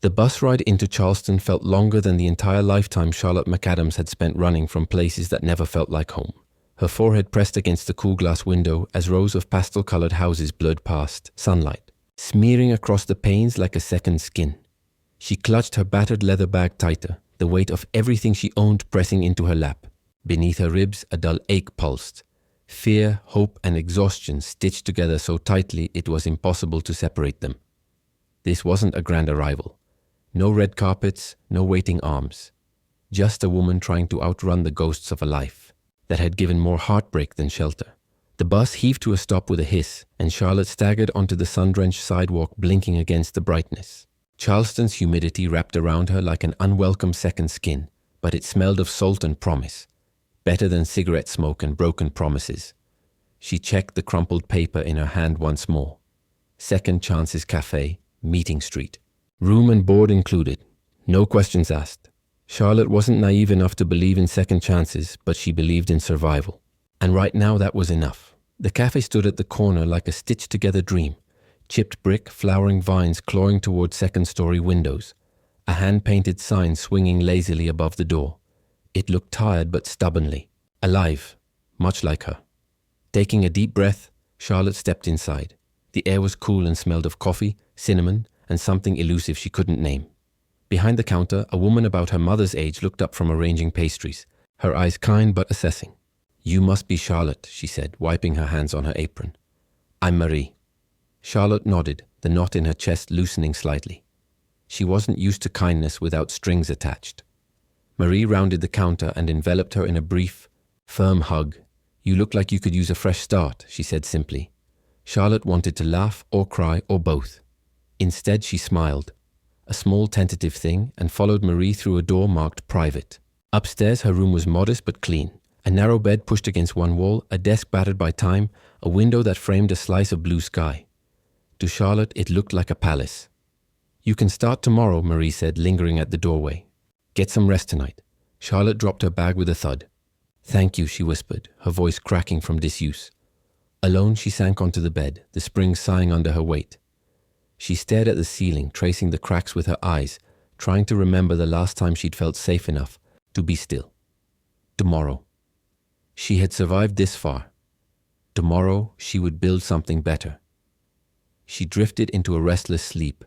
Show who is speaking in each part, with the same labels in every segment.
Speaker 1: The bus ride into Charleston felt longer than the entire lifetime Charlotte McAdams had spent running from places that never felt like home. Her forehead pressed against the cool glass window as rows of pastel-colored houses blurred past, sunlight smearing across the panes like a second skin. She clutched her battered leather bag tighter, the weight of everything she owned pressing into her lap. Beneath her ribs, a dull ache pulsed. Fear, hope, and exhaustion stitched together so tightly it was impossible to separate them. This wasn't a grand arrival. No red carpets, no waiting arms. Just a woman trying to outrun the ghosts of a life that had given more heartbreak than shelter. The bus heaved to a stop with a hiss, and Charlotte staggered onto the sun-drenched sidewalk, blinking against the brightness. Charleston's humidity wrapped around her like an unwelcome second skin, but it smelled of salt and promise. Better than cigarette smoke and broken promises. She checked the crumpled paper in her hand once more. Second Chances Cafe, Meeting Street. Room and board included. No questions asked. Charlotte wasn't naive enough to believe in second chances, but she believed in survival. And right now that was enough. The cafe stood at the corner like a stitched-together dream. Chipped brick, flowering vines clawing toward second-story windows. A hand-painted sign swinging lazily above the door. It looked tired but stubbornly. Alive, much like her. Taking a deep breath, Charlotte stepped inside. The air was cool and smelled of coffee, cinnamon, and something elusive she couldn't name. Behind the counter, a woman about her mother's age looked up from arranging pastries, her eyes kind but assessing. "You must be Charlotte," she said, wiping her hands on her apron. "I'm Marie." Charlotte nodded, the knot in her chest loosening slightly. She wasn't used to kindness without strings attached. Marie rounded the counter and enveloped her in a brief, firm hug. "You look like you could use a fresh start," she said simply. Charlotte wanted to laugh or cry or both. Instead, she smiled, a small tentative thing, and followed Marie through a door marked private. Upstairs, her room was modest but clean. A narrow bed pushed against one wall, a desk battered by time, a window that framed a slice of blue sky. To Charlotte, it looked like a palace. "You can start tomorrow," Marie said, lingering at the doorway. "Get some rest tonight." Charlotte dropped her bag with a thud. "Thank you," she whispered, her voice cracking from disuse. Alone, she sank onto the bed, the springs sighing under her weight. She stared at the ceiling, tracing the cracks with her eyes, trying to remember the last time she'd felt safe enough to be still. Tomorrow. She had survived this far. Tomorrow, she would build something better. She drifted into a restless sleep,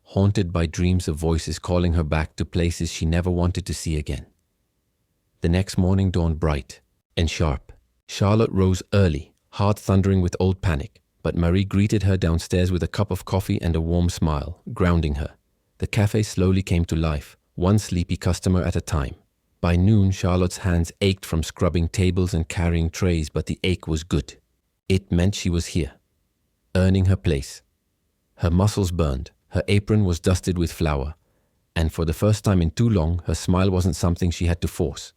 Speaker 1: haunted by dreams of voices calling her back to places she never wanted to see again. The next morning dawned bright and sharp. Charlotte rose early, heart thundering with old panic, but Marie greeted her downstairs with a cup of coffee and a warm smile, grounding her. The cafe slowly came to life, one sleepy customer at a time. By noon, Charlotte's hands ached from scrubbing tables and carrying trays, but the ache was good. It meant she was here, earning her place. Her muscles burned, her apron was dusted with flour, and for the first time in too long, her smile wasn't something she had to force.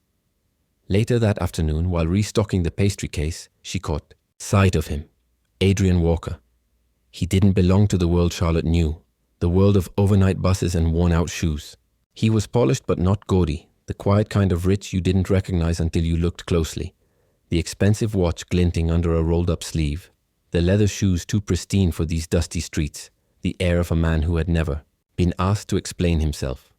Speaker 1: Later that afternoon, while restocking the pastry case, she caught sight of him, Adrien Walker. He didn't belong to the world Charlotte knew, the world of overnight buses and worn-out shoes. He was polished but not gaudy, the quiet kind of rich you didn't recognize until you looked closely. The expensive watch glinting under a rolled-up sleeve, the leather shoes too pristine for these dusty streets, the air of a man who had never been asked to explain himself.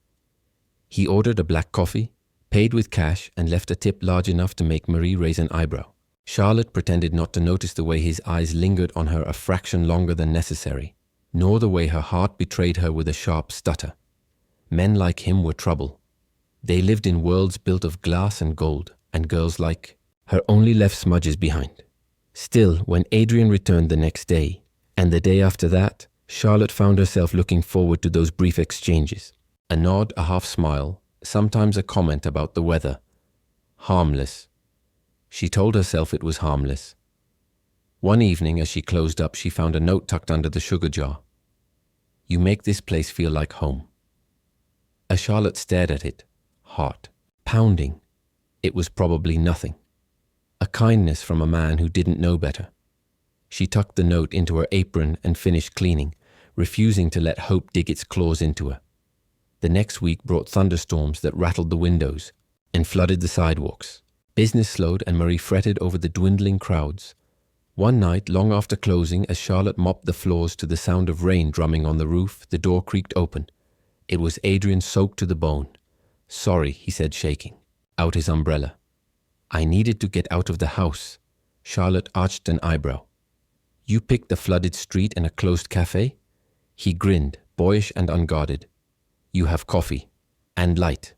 Speaker 1: He ordered a black coffee, paid with cash, and left a tip large enough to make Marie raise an eyebrow. Charlotte pretended not to notice the way his eyes lingered on her a fraction longer than necessary, nor the way her heart betrayed her with a sharp stutter. Men like him were trouble. They lived in worlds built of glass and gold, and girls like her only left smudges behind. Still, when Adrien returned the next day, and the day after that, Charlotte found herself looking forward to those brief exchanges. A nod, a half smile, sometimes a comment about the weather. Harmless. She told herself it was harmless. One evening, as she closed up, she found a note tucked under the sugar jar. "You make this place feel like home." As Charlotte stared at it, heart pounding, it was probably nothing. A kindness from a man who didn't know better. She tucked the note into her apron and finished cleaning, refusing to let hope dig its claws into her. The next week brought thunderstorms that rattled the windows and flooded the sidewalks. Business slowed and Marie fretted over the dwindling crowds. One night, long after closing, as Charlotte mopped the floors to the sound of rain drumming on the roof, the door creaked open. It was Adrien, soaked to the bone. "Sorry," he said, shaking out his umbrella. "I needed to get out of the house." Charlotte arched an eyebrow. "You picked a flooded street and a closed cafe?" He grinned, boyish and unguarded. "You have coffee. And light.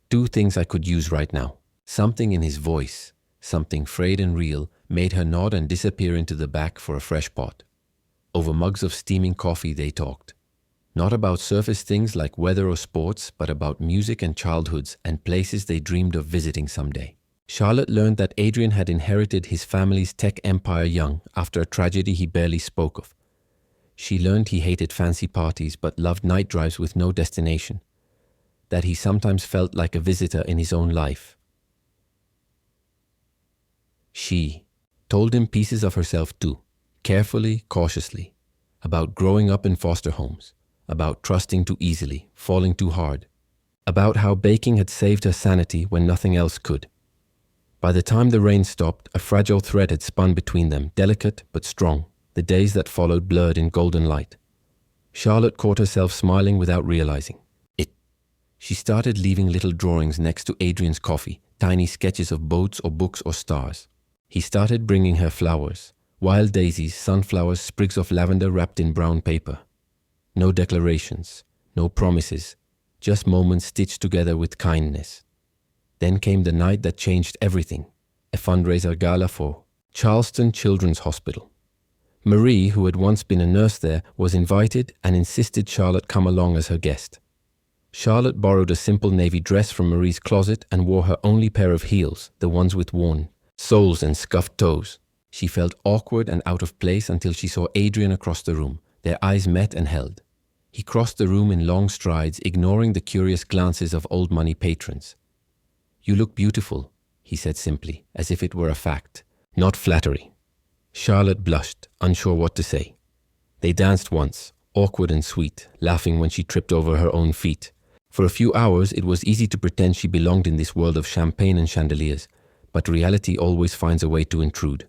Speaker 1: 2 things I could use right now." Something in his voice, something frayed and real, made her nod and disappear into the back for a fresh pot. Over mugs of steaming coffee they talked. Not about surface things like weather or sports, but about music and childhoods and places they dreamed of visiting someday. Charlotte learned that Adrien had inherited his family's tech empire young after a tragedy he barely spoke of. She learned he hated fancy parties but loved night drives with no destination, that he sometimes felt like a visitor in his own life. She told him pieces of herself too, carefully, cautiously, about growing up in foster homes, about trusting too easily, falling too hard, about how baking had saved her sanity when nothing else could. By the time the rain stopped, a fragile thread had spun between them, delicate but strong. The days that followed blurred in golden light. Charlotte caught herself smiling without realizing it. She started leaving little drawings next to Adrien's coffee, tiny sketches of boats or books or stars. He started bringing her flowers, wild daisies, sunflowers, sprigs of lavender wrapped in brown paper. No declarations, no promises, just moments stitched together with kindness. Then came the night that changed everything, a fundraiser gala for Charleston Children's Hospital. Marie, who had once been a nurse there, was invited and insisted Charlotte come along as her guest. Charlotte borrowed a simple navy dress from Marie's closet and wore her only pair of heels, the ones with worn soles and scuffed toes. She felt awkward and out of place until she saw Adrien across the room. Their eyes met and held. He crossed the room in long strides, ignoring the curious glances of old money patrons. "You look beautiful," he said simply, as if it were a fact, not flattery. Charlotte blushed, unsure what to say. They danced once, awkward and sweet, laughing when she tripped over her own feet. For a few hours it was easy to pretend she belonged in this world of champagne and chandeliers, but reality always finds a way to intrude.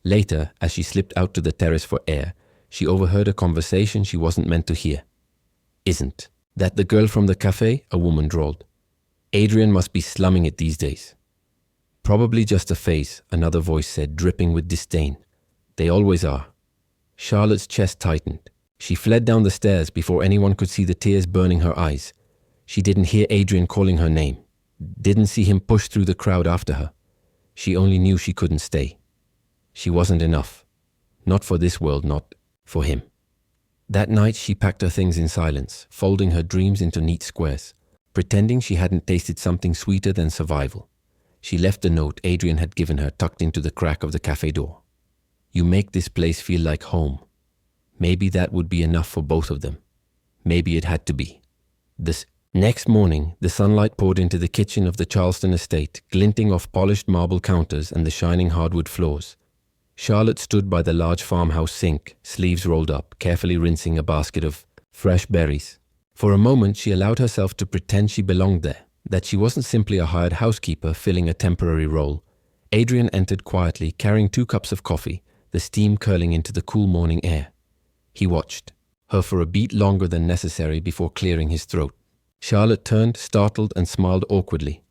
Speaker 1: Later, as she slipped out to the terrace for air, she overheard a conversation she wasn't meant to hear. "Isn't that the girl from the cafe?" a woman drawled. "Adrien must be slumming it these days." "Probably just a phase," another voice said, dripping with disdain. "They always are." Charlotte's chest tightened. She fled down the stairs before anyone could see the tears burning her eyes. She didn't hear Adrien calling her name, didn't see him push through the crowd after her. She only knew she couldn't stay. She wasn't enough. Not for this world, not for him. That night she packed her things in silence, folding her dreams into neat squares, pretending she hadn't tasted something sweeter than survival. She left the note Adrien had given her tucked into the crack of the cafe door. "You make this place feel like home." Maybe that would be enough for both of them. Maybe it had to be. This next morning, the sunlight poured into the kitchen of the Charleston estate, glinting off polished marble counters and the shining hardwood floors. Charlotte stood by the large farmhouse sink, sleeves rolled up, carefully rinsing a basket of fresh berries. For a moment, she allowed herself to pretend she belonged there, that she wasn't simply a hired housekeeper filling a temporary role. Adrien entered quietly, carrying 2 cups of coffee, the steam curling into the cool morning air. He watched her for a beat longer than necessary before clearing his throat. Charlotte turned, startled, and smiled awkwardly.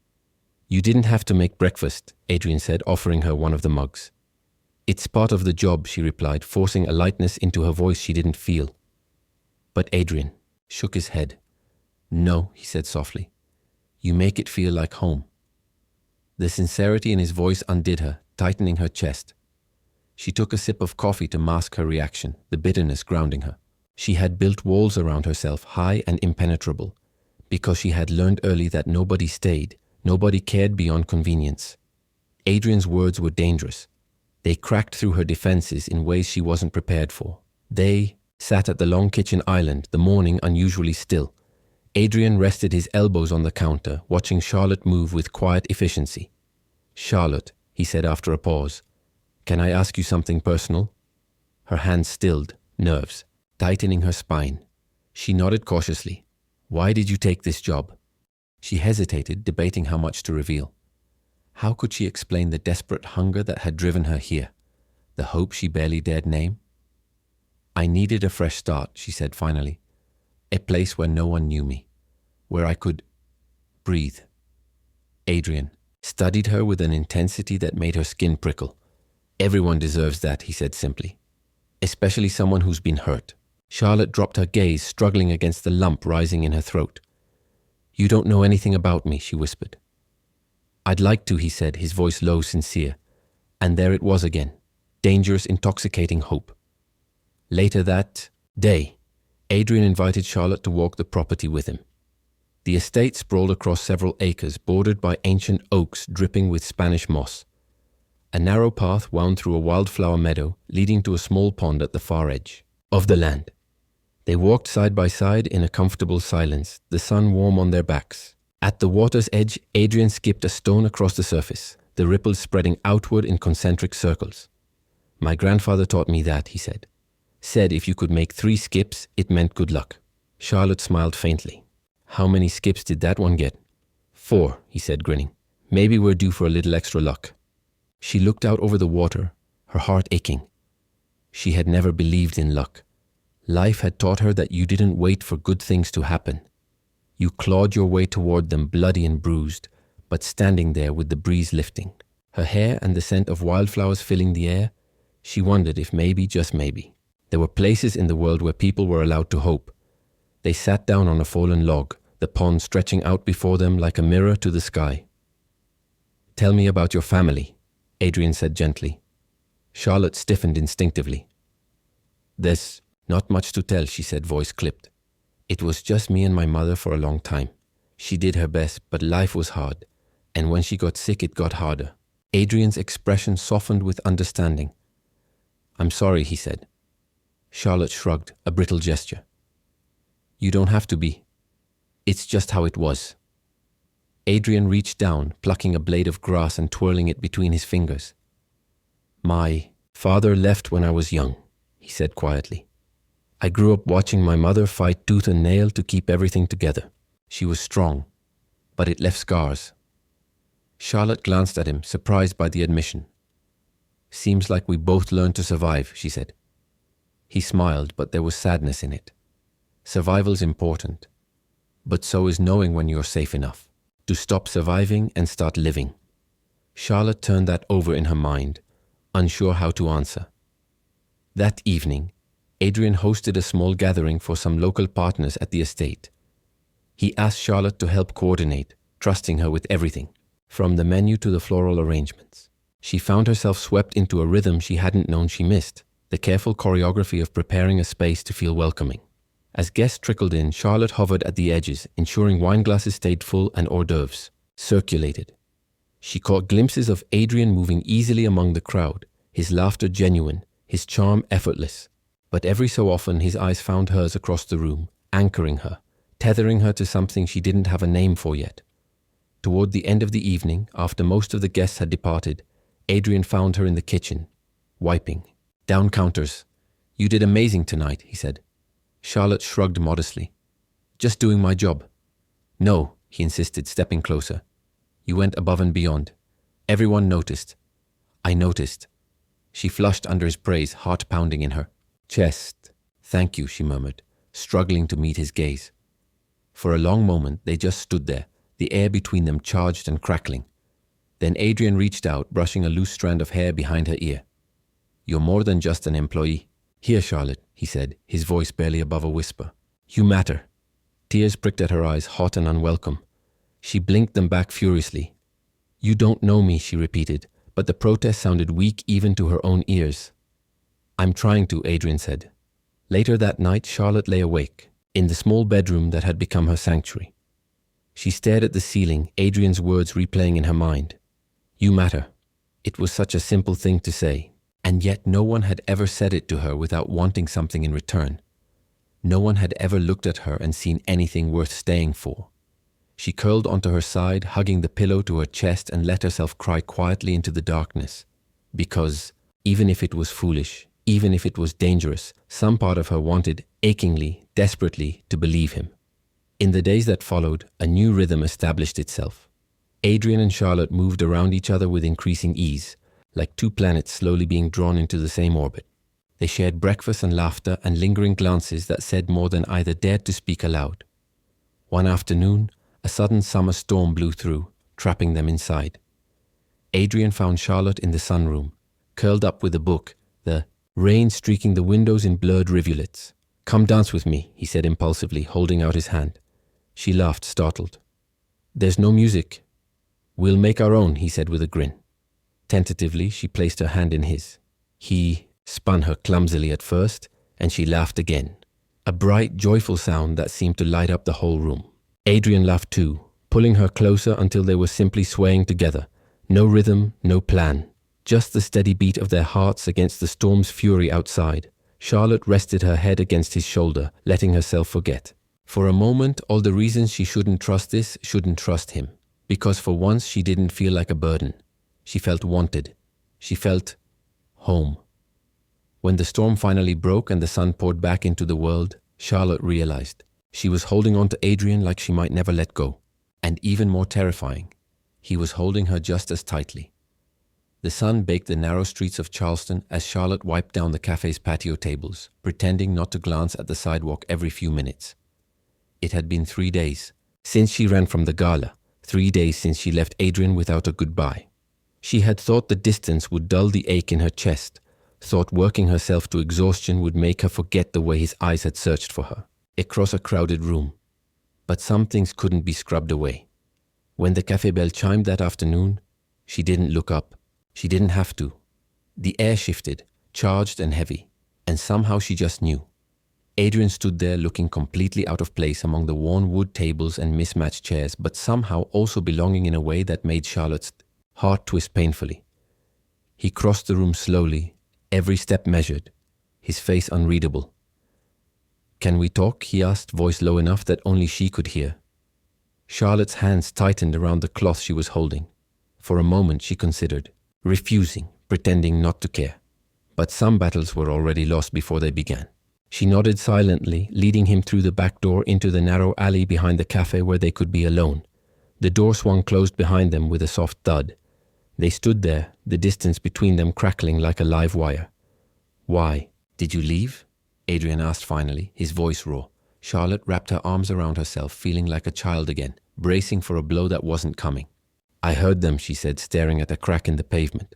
Speaker 1: "You didn't have to make breakfast," Adrien said, offering her one of the mugs. "It's part of the job," she replied, forcing a lightness into her voice she didn't feel. But Adrien shook his head. "No," he said softly. "You make it feel like home." The sincerity in his voice undid her, tightening her chest. She took a sip of coffee to mask her reaction, the bitterness grounding her. She had built walls around herself, high and impenetrable, because she had learned early that nobody stayed, nobody cared beyond convenience. Adrien's words were dangerous. They cracked through her defenses in ways she wasn't prepared for. They sat at the long kitchen island, the morning unusually still. Adrien rested his elbows on the counter, watching Charlotte move with quiet efficiency. "Charlotte," he said after a pause, "can I ask you something personal?" Her hands stilled, nerves tightening her spine. She nodded cautiously. "Why did you take this job?" She hesitated, debating how much to reveal. How could she explain the desperate hunger that had driven her here, the hope she barely dared name? "I needed a fresh start," she said finally. A place where no one knew me, where I could breathe. Adrien studied her with an intensity that made her skin prickle. Everyone deserves that, he said simply. Especially someone who's been hurt. Charlotte dropped her gaze, struggling against the lump rising in her throat. You don't know anything about me, she whispered. I'd like to, he said, his voice low, sincere. And there it was again. Dangerous, intoxicating hope. Later that day, Adrien invited Charlotte to walk the property with him. The estate sprawled across several acres, bordered by ancient oaks dripping with Spanish moss. A narrow path wound through a wildflower meadow, leading to a small pond at the far edge of the land. They walked side by side in a comfortable silence, the sun warm on their backs. At the water's edge, Adrien skipped a stone across the surface, the ripples spreading outward in concentric circles. My grandfather taught me that, he said. Said if you could make 3 skips, it meant good luck. Charlotte smiled faintly. How many skips did that one get? 4, he said, grinning. Maybe we're due for a little extra luck. She looked out over the water, her heart aching. She had never believed in luck. Life had taught her that you didn't wait for good things to happen. You clawed your way toward them, bloody and bruised, but standing there with the breeze lifting. Her hair and the scent of wildflowers filling the air, she wondered if maybe, just maybe, there were places in the world where people were allowed to hope. They sat down on a fallen log, the pond stretching out before them like a mirror to the sky. Tell me about your family, Adrien said gently. Charlotte stiffened instinctively. There's not much to tell, she said, voice clipped. It was just me and my mother for a long time. She did her best, but life was hard, and when she got sick, it got harder. Adrien's expression softened with understanding. I'm sorry, he said. Charlotte shrugged, a brittle gesture. You don't have to be. It's just how it was. Adrien reached down, plucking a blade of grass and twirling it between his fingers. My father left when I was young, he said quietly. I grew up watching my mother fight tooth and nail to keep everything together. She was strong, but it left scars. Charlotte glanced at him, surprised by the admission. Seems like we both learned to survive, she said. He smiled, but there was sadness in it. Survival's important, but so is knowing when you're safe enough to stop surviving and start living. Charlotte turned that over in her mind, unsure how to answer. That evening, Adrien hosted a small gathering for some local partners at the estate. He asked Charlotte to help coordinate, trusting her with everything, from the menu to the floral arrangements. She found herself swept into a rhythm she hadn't known she missed, the careful choreography of preparing a space to feel welcoming. As guests trickled in, Charlotte hovered at the edges, ensuring wine glasses stayed full and hors d'oeuvres circulated. She caught glimpses of Adrien moving easily among the crowd, his laughter genuine, his charm effortless. But every so often his eyes found hers across the room, anchoring her, tethering her to something she didn't have a name for yet. Toward the end of the evening, after most of the guests had departed, Adrien found her in the kitchen, wiping down counters. You did amazing tonight, he said. Charlotte shrugged modestly. Just doing my job. No, he insisted, stepping closer. You went above and beyond. Everyone noticed. I noticed. She flushed under his praise, heart pounding in her chest. Thank you, she murmured, struggling to meet his gaze. For a long moment, they just stood there, the air between them charged and crackling. Then Adrien reached out, brushing a loose strand of hair behind her ear. You're more than just an employee. Here, Charlotte, he said, his voice barely above a whisper. You matter. Tears pricked at her eyes, hot and unwelcome. She blinked them back furiously. You don't know me, she repeated, but the protest sounded weak even to her own ears. I'm trying to, Adrien said. Later that night, Charlotte lay awake, in the small bedroom that had become her sanctuary. She stared at the ceiling, Adrien's words replaying in her mind. You matter. It was such a simple thing to say, and yet no one had ever said it to her without wanting something in return. No one had ever looked at her and seen anything worth staying for. She curled onto her side, hugging the pillow to her chest, and let herself cry quietly into the darkness. Because, even if it was foolish, even if it was dangerous, some part of her wanted, achingly, desperately, to believe him. In the days that followed, a new rhythm established itself. Adrien and Charlotte moved around each other with increasing ease, like two planets slowly being drawn into the same orbit. They shared breakfast and laughter and lingering glances that said more than either dared to speak aloud. One afternoon, a sudden summer storm blew through, trapping them inside. Adrien found Charlotte in the sunroom, curled up with a book, the rain streaking the windows in blurred rivulets. "Come dance with me," he said impulsively, holding out his hand. She laughed, startled. "There's no music." "We'll make our own," he said with a grin. Tentatively, she placed her hand in his. He spun her clumsily at first, and she laughed again. A bright, joyful sound that seemed to light up the whole room. Adrien laughed too, pulling her closer until they were simply swaying together. No rhythm, no plan. Just the steady beat of their hearts against the storm's fury outside. Charlotte rested her head against his shoulder, letting herself forget. For a moment, all the reasons she shouldn't trust this, shouldn't trust him. Because for once she didn't feel like a burden. She felt wanted. She felt home. When the storm finally broke and the sun poured back into the world, Charlotte realized she was holding on to Adrien like she might never let go. And even more terrifying, he was holding her just as tightly. The sun baked the narrow streets of Charleston as Charlotte wiped down the cafe's patio tables, pretending not to glance at the sidewalk every few minutes. It had been 3 days since she ran from the gala, 3 days since she left Adrien without a goodbye. She had thought the distance would dull the ache in her chest, thought working herself to exhaustion would make her forget the way his eyes had searched for her, across a crowded room. But some things couldn't be scrubbed away. When the cafe bell chimed that afternoon, she didn't look up. She didn't have to. The air shifted, charged and heavy, and somehow she just knew. Adrien stood there looking completely out of place among the worn wood tables and mismatched chairs, but somehow also belonging in a way that made Charlotte's heart twist painfully. He crossed the room slowly, every step measured, his face unreadable. "Can we talk?" he asked, voice low enough that only she could hear. Charlotte's hands tightened around the cloth she was holding. For a moment she considered, refusing, pretending not to care. But some battles were already lost before they began. She nodded silently, leading him through the back door into the narrow alley behind the cafe where they could be alone. The door swung closed behind them with a soft thud. They stood there, the distance between them crackling like a live wire. "Why? Did you leave?" Adrien asked finally, his voice raw. Charlotte wrapped her arms around herself, feeling like a child again, bracing for a blow that wasn't coming. "I heard them," she said, staring at a crack in the pavement.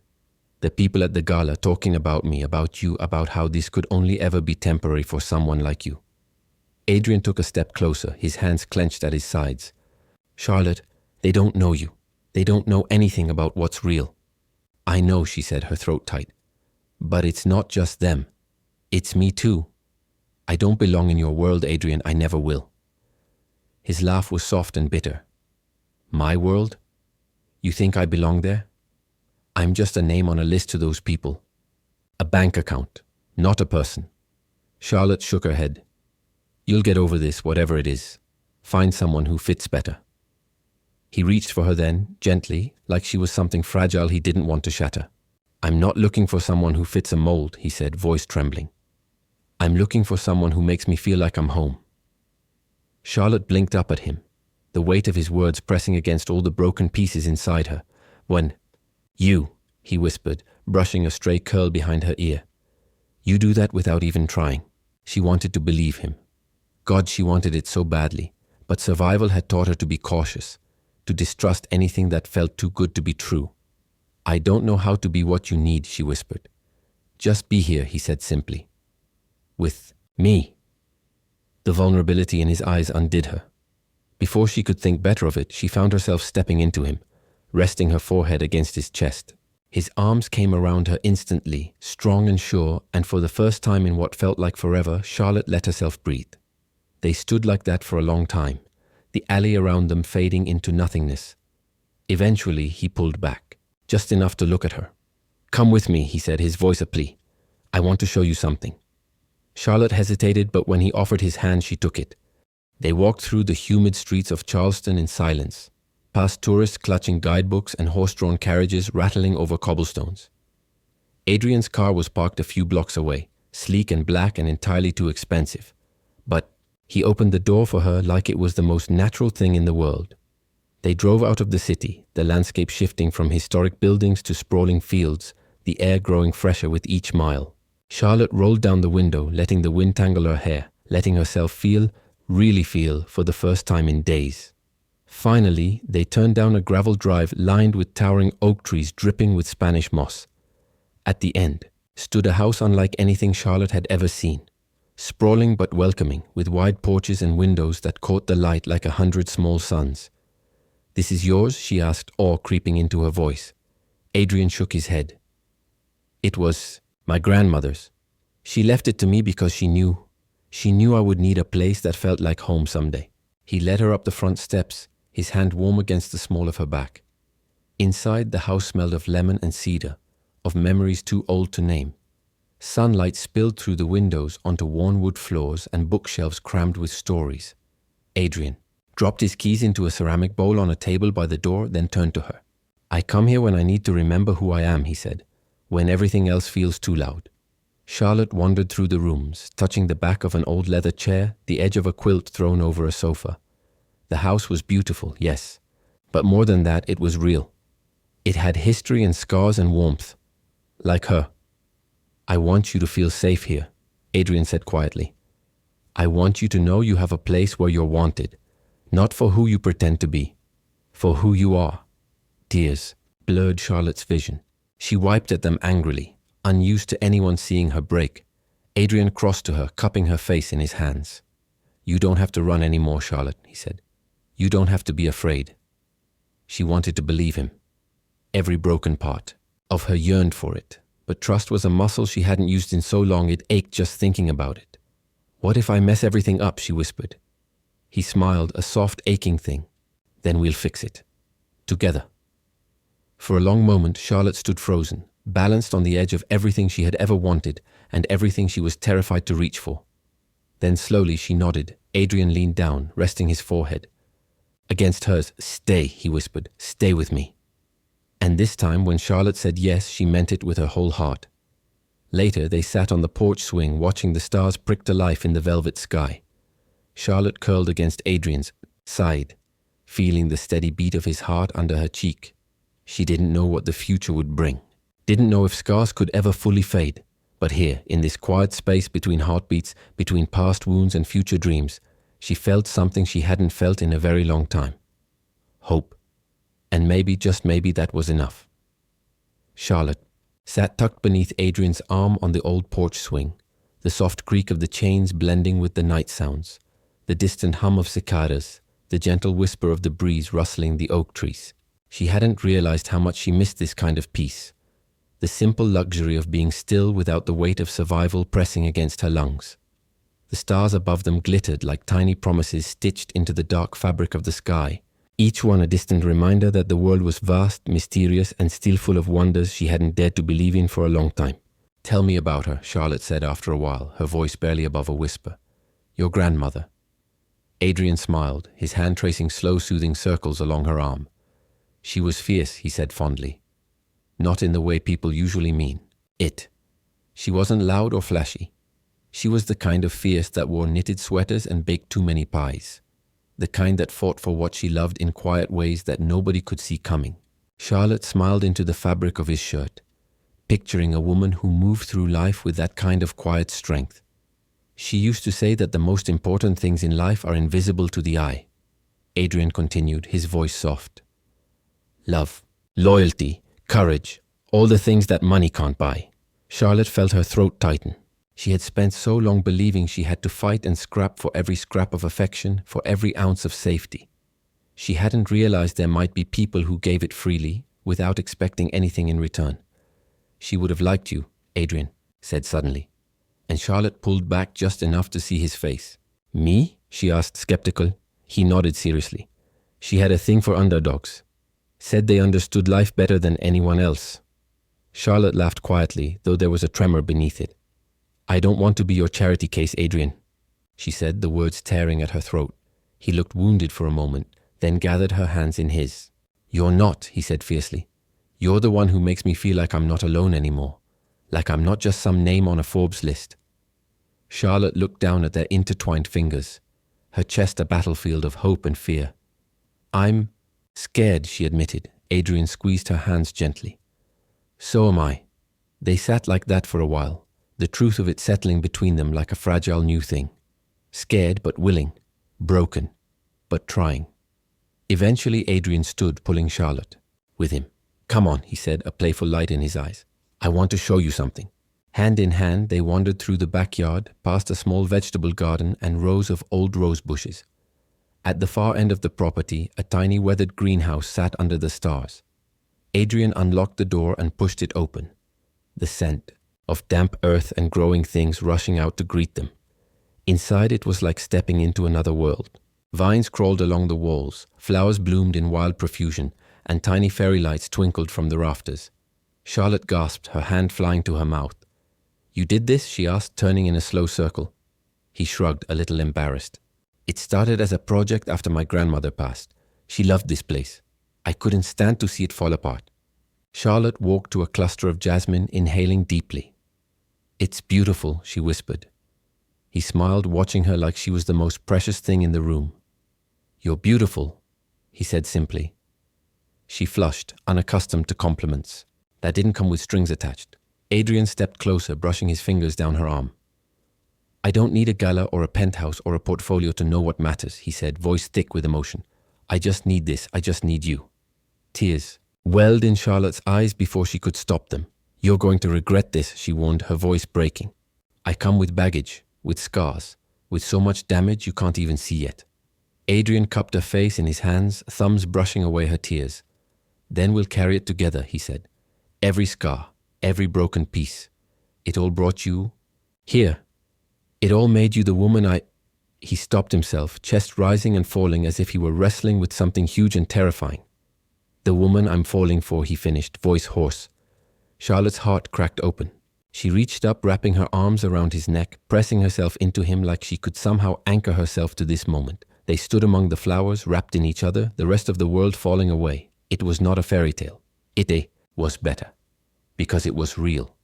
Speaker 1: "The people at the gala talking about me, about you, about how this could only ever be temporary for someone like you." Adrien took a step closer, his hands clenched at his sides. "Charlotte, they don't know you. They don't know anything about what's real." "I know," she said, her throat tight. "But it's not just them. It's me too. I don't belong in your world, Adrien. I never will." His laugh was soft and bitter. "My world? You think I belong there? I'm just a name on a list to those people. A bank account, not a person." Charlotte shook her head. "You'll get over this, whatever it is. Find someone who fits better." He reached for her then, gently, like she was something fragile he didn't want to shatter. "I'm not looking for someone who fits a mold," he said, voice trembling. "I'm looking for someone who makes me feel like I'm home." Charlotte blinked up at him, the weight of his words pressing against all the broken pieces inside her. "When you," he whispered, brushing a stray curl behind her ear. "You do that without even trying." She wanted to believe him. God, she wanted it so badly, but survival had taught her to be cautious, to distrust anything that felt too good to be true. "I don't know how to be what you need," she whispered. "Just be here," he said simply. "With me." The vulnerability in his eyes undid her. Before she could think better of it, she found herself stepping into him, resting her forehead against his chest. His arms came around her instantly, strong and sure, and for the first time in what felt like forever, Charlotte let herself breathe. They stood like that for a long time, the alley around them fading into nothingness. Eventually, he pulled back, just enough to look at her. "Come with me," he said, his voice a plea. "I want to show you something." Charlotte hesitated, but when he offered his hand, she took it. They walked through the humid streets of Charleston in silence, past tourists clutching guidebooks and horse-drawn carriages rattling over cobblestones. Adrien's car was parked a few blocks away, sleek and black and entirely too expensive. But he opened the door for her like it was the most natural thing in the world. They drove out of the city, the landscape shifting from historic buildings to sprawling fields, the air growing fresher with each mile. Charlotte rolled down the window, letting the wind tangle her hair, letting herself feel, really feel, for the first time in days. Finally, they turned down a gravel drive lined with towering oak trees dripping with Spanish moss. At the end stood a house unlike anything Charlotte had ever seen. Sprawling but welcoming, with wide porches and windows that caught the light like 100 small suns. "This is yours?" she asked, awe creeping into her voice. Adrien shook his head. "It was my grandmother's. She left it to me because she knew I would need a place that felt like home someday." He led her up the front steps, his hand warm against the small of her back. Inside, the house smelled of lemon and cedar, of memories too old to name. Sunlight spilled through the windows onto worn wood floors and bookshelves crammed with stories. Adrien dropped his keys into a ceramic bowl on a table by the door, then turned to her. "I come here when I need to remember who I am," he said, "when everything else feels too loud." Charlotte wandered through the rooms, touching the back of an old leather chair, the edge of a quilt thrown over a sofa. The house was beautiful, yes, but more than that, it was real. It had history and scars and warmth, like her. "I want you to feel safe here," Adrien said quietly. "I want you to know you have a place where you're wanted, not for who you pretend to be, for who you are." Tears blurred Charlotte's vision. She wiped at them angrily, unused to anyone seeing her break. Adrien crossed to her, cupping her face in his hands. "You don't have to run anymore, Charlotte," he said. "You don't have to be afraid." She wanted to believe him. Every broken part of her yearned for it, but trust was a muscle she hadn't used in so long it ached just thinking about it. "What if I mess everything up?" she whispered. He smiled, a soft aching thing. "Then we'll fix it. Together." For a long moment, Charlotte stood frozen, balanced on the edge of everything she had ever wanted and everything she was terrified to reach for. Then slowly she nodded. Adrien leaned down, resting his forehead against hers. "Stay," he whispered. "Stay with me." And this time, when Charlotte said yes, she meant it with her whole heart. Later, they sat on the porch swing, watching the stars prick to life in the velvet sky. Charlotte curled against Adrien's side, feeling the steady beat of his heart under her cheek. She didn't know what the future would bring. Didn't know if scars could ever fully fade. But here, in this quiet space between heartbeats, between past wounds and future dreams, she felt something she hadn't felt in a very long time. Hope. And maybe, just maybe, that was enough. Charlotte sat tucked beneath Adrien's arm on the old porch swing, the soft creak of the chains blending with the night sounds, the distant hum of cicadas, the gentle whisper of the breeze rustling the oak trees. She hadn't realized how much she missed this kind of peace, the simple luxury of being still without the weight of survival pressing against her lungs. The stars above them glittered like tiny promises stitched into the dark fabric of the sky, each one a distant reminder that the world was vast, mysterious, and still full of wonders she hadn't dared to believe in for a long time. "Tell me about her," Charlotte said after a while, her voice barely above a whisper. "Your grandmother." Adrien smiled, his hand tracing slow, soothing circles along her arm. "She was fierce," he said fondly. "Not in the way people usually mean. She wasn't loud or flashy. She was the kind of fierce that wore knitted sweaters and baked too many pies. The kind that fought for what she loved in quiet ways that nobody could see coming." Charlotte smiled into the fabric of his shirt, picturing a woman who moved through life with that kind of quiet strength. "She used to say that the most important things in life are invisible to the eye," Adrien continued, his voice soft. "Love, loyalty, courage, all the things that money can't buy." Charlotte felt her throat tighten. She had spent so long believing she had to fight and scrap for every scrap of affection, for every ounce of safety. She hadn't realized there might be people who gave it freely, without expecting anything in return. "She would have liked you," Adrien said suddenly, and Charlotte pulled back just enough to see his face. "Me?" she asked, skeptical. He nodded seriously. "She had a thing for underdogs. Said they understood life better than anyone else." Charlotte laughed quietly, though there was a tremor beneath it. "I don't want to be your charity case, Adrien," she said, the words tearing at her throat. He looked wounded for a moment, then gathered her hands in his. "You're not," he said fiercely. "You're the one who makes me feel like I'm not alone anymore, like I'm not just some name on a Forbes list." Charlotte looked down at their intertwined fingers, her chest a battlefield of hope and fear. "I'm scared," she admitted. Adrien squeezed her hands gently. "So am I." They sat like that for a while, the truth of it settling between them like a fragile new thing. Scared but willing, broken but trying. Eventually Adrien stood, pulling Charlotte with him. "Come on," he said, a playful light in his eyes. "I want to show you something." Hand in hand, they wandered through the backyard, past a small vegetable garden and rows of old rose bushes. At the far end of the property, a tiny weathered greenhouse sat under the stars. Adrien unlocked the door and pushed it open. The scent of damp earth and growing things rushing out to greet them. Inside, it was like stepping into another world. Vines crawled along the walls, flowers bloomed in wild profusion, and tiny fairy lights twinkled from the rafters. Charlotte gasped, her hand flying to her mouth. "You did this?" she asked, turning in a slow circle. He shrugged, a little embarrassed. "It started as a project after my grandmother passed. She loved this place. I couldn't stand to see it fall apart." Charlotte walked to a cluster of jasmine, inhaling deeply. "It's beautiful," she whispered. He smiled, watching her like she was the most precious thing in the room. "You're beautiful," he said simply. She flushed, unaccustomed to compliments. That didn't come with strings attached. Adrien stepped closer, brushing his fingers down her arm. "I don't need a gala or a penthouse or a portfolio to know what matters," he said, voice thick with emotion. "I just need this. I just need you." Tears welled in Charlotte's eyes before she could stop them. "You're going to regret this," she warned, her voice breaking. "I come with baggage, with scars, with so much damage you can't even see yet." Adrien cupped her face in his hands, thumbs brushing away her tears. "Then we'll carry it together," he said. "Every scar, every broken piece. It all brought you here. It all made you the woman I—" He stopped himself, chest rising and falling as if he were wrestling with something huge and terrifying. "The woman I'm falling for," he finished, voice hoarse. Charlotte's heart cracked open. She reached up, wrapping her arms around his neck, pressing herself into him like she could somehow anchor herself to this moment. They stood among the flowers, wrapped in each other, the rest of the world falling away. It was not a fairy tale. It was better. Because it was real.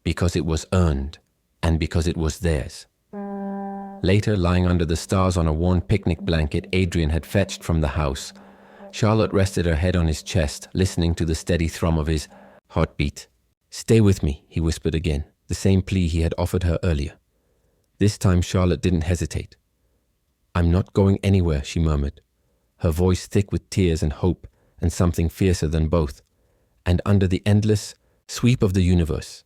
Speaker 1: Because it was earned. And because it was theirs. Later, lying under the stars on a worn picnic blanket Adrien had fetched from the house, Charlotte rested her head on his chest, listening to the steady thrum of his heartbeat. "Stay with me," he whispered again, the same plea he had offered her earlier. This time Charlotte didn't hesitate. "I'm not going anywhere," she murmured, her voice thick with tears and hope and something fiercer than both. And under the endless sweep of the universe,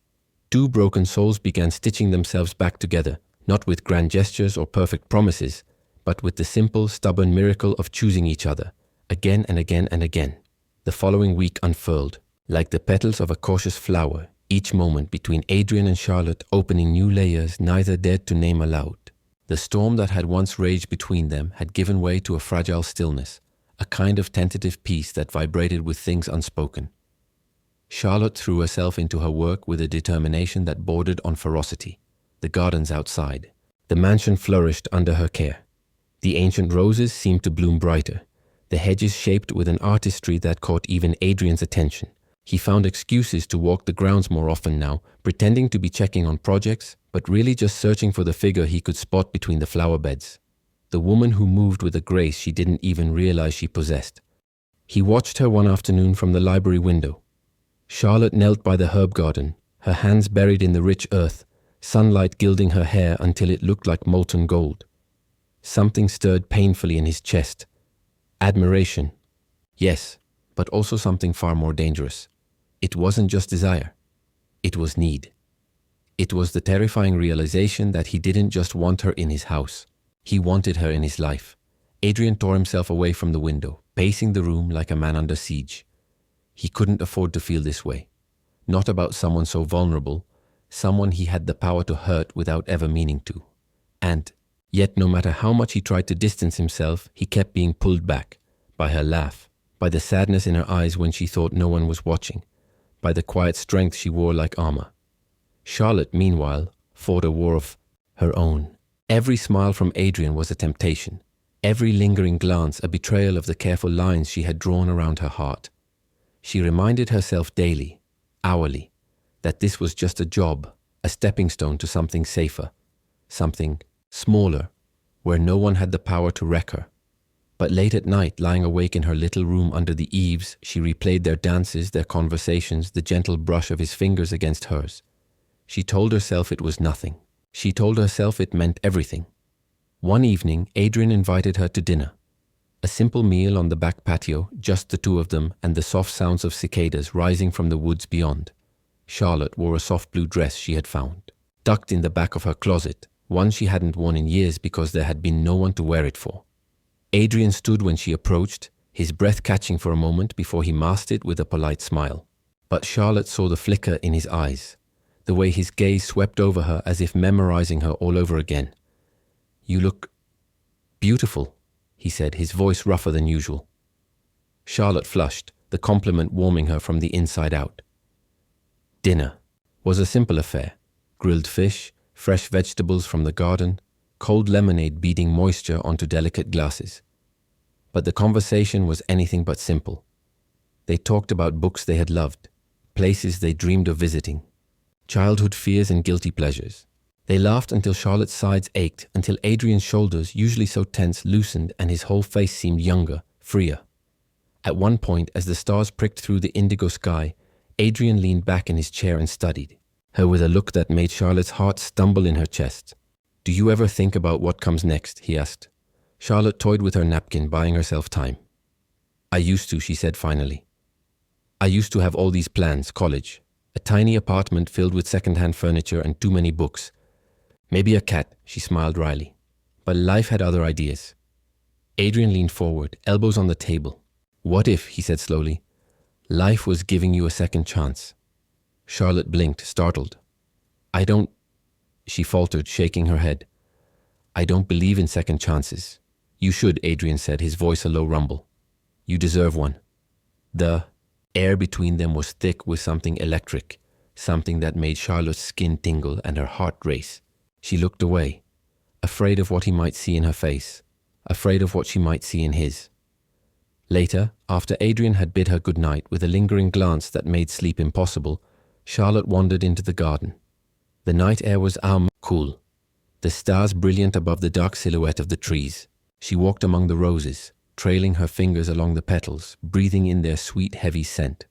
Speaker 1: two broken souls began stitching themselves back together, not with grand gestures or perfect promises, but with the simple, stubborn miracle of choosing each other, again and again and again. The following week unfurled, like the petals of a cautious flower, each moment between Adrien and Charlotte opening new layers neither dared to name aloud. The storm that had once raged between them had given way to a fragile stillness, a kind of tentative peace that vibrated with things unspoken. Charlotte threw herself into her work with a determination that bordered on ferocity. The gardens outside, the mansion flourished under her care. The ancient roses seemed to bloom brighter, the hedges shaped with an artistry that caught even Adrien's attention. He found excuses to walk the grounds more often now, pretending to be checking on projects, but really just searching for the figure he could spot between the flower beds. The woman who moved with a grace she didn't even realize she possessed. He watched her one afternoon from the library window. Charlotte knelt by the herb garden, her hands buried in the rich earth, sunlight gilding her hair until it looked like molten gold. Something stirred painfully in his chest. Admiration. Yes, but also something far more dangerous. It wasn't just desire. It was need. It was the terrifying realization that he didn't just want her in his house. He wanted her in his life. Adrien tore himself away from the window, pacing the room like a man under siege. He couldn't afford to feel this way. Not about someone so vulnerable, someone he had the power to hurt without ever meaning to. And yet, no matter how much he tried to distance himself, he kept being pulled back by her laugh, by the sadness in her eyes when she thought no one was watching, by the quiet strength she wore like armor. Charlotte, meanwhile, fought a war of her own. Every smile from Adrien was a temptation, every lingering glance a betrayal of the careful lines she had drawn around her heart. She reminded herself daily, hourly, that this was just a job, a stepping stone to something safer, something smaller, where no one had the power to wreck her. But late at night, lying awake in her little room under the eaves, she replayed their dances, their conversations, the gentle brush of his fingers against hers. She told herself it was nothing. She told herself it meant everything. One evening, Adrien invited her to dinner. A simple meal on the back patio, just the two of them and the soft sounds of cicadas rising from the woods beyond. Charlotte wore a soft blue dress she had found, tucked in the back of her closet, one she hadn't worn in years because there had been no one to wear it for. Adrien stood when she approached, his breath catching for a moment before he masked it with a polite smile. But Charlotte saw the flicker in his eyes, the way his gaze swept over her as if memorizing her all over again. "You look beautiful," he said, his voice rougher than usual. Charlotte flushed, the compliment warming her from the inside out. Dinner was a simple affair. Grilled fish, fresh vegetables from the garden, cold lemonade beading moisture onto delicate glasses. But the conversation was anything but simple. They talked about books they had loved, places they dreamed of visiting, childhood fears and guilty pleasures. They laughed until Charlotte's sides ached, until Adrien's shoulders, usually so tense, loosened and his whole face seemed younger, freer. At one point, as the stars pricked through the indigo sky, Adrien leaned back in his chair and studied her with a look that made Charlotte's heart stumble in her chest. "Do you ever think about what comes next?" he asked. Charlotte toyed with her napkin, buying herself time. "I used to," she said finally. "I used to have all these plans, college, a tiny apartment filled with second-hand furniture and too many books. Maybe a cat," she smiled wryly. But life had other ideas. Adrien leaned forward, elbows on the table. "What if," he said slowly, "life was giving you a second chance?" Charlotte blinked, startled. "I don't," she faltered, shaking her head. "I don't believe in second chances." "You should," Adrien said, his voice a low rumble. "You deserve one." The air between them was thick with something electric, something that made Charlotte's skin tingle and her heart race. She looked away, afraid of what he might see in her face, afraid of what she might see in his. Later, after Adrien had bid her good night with a lingering glance that made sleep impossible, Charlotte wandered into the garden. The night air was cool, the stars brilliant above the dark silhouette of the trees. She walked among the roses, trailing her fingers along the petals, breathing in their sweet, heavy scent.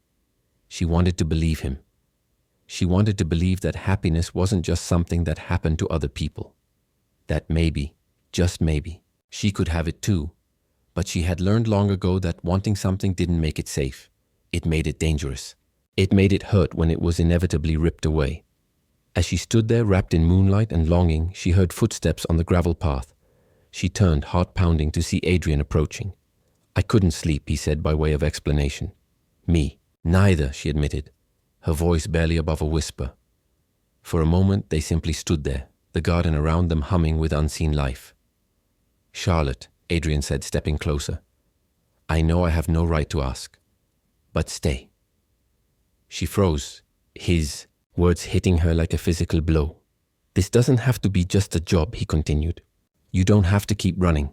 Speaker 1: She wanted to believe him. She wanted to believe that happiness wasn't just something that happened to other people. That maybe, just maybe, she could have it too. But she had learned long ago that wanting something didn't make it safe. It made it dangerous. It made it hurt when it was inevitably ripped away. As she stood there wrapped in moonlight and longing, she heard footsteps on the gravel path. She turned, heart pounding, to see Adrien approaching. "I couldn't sleep," he said by way of explanation. "Me, neither," she admitted, her voice barely above a whisper. For a moment they simply stood there, the garden around them humming with unseen life. "Charlotte," Adrien said, stepping closer, "I know I have no right to ask, but stay." She froze, his words hitting her like a physical blow. "This doesn't have to be just a job," he continued. "You don't have to keep running.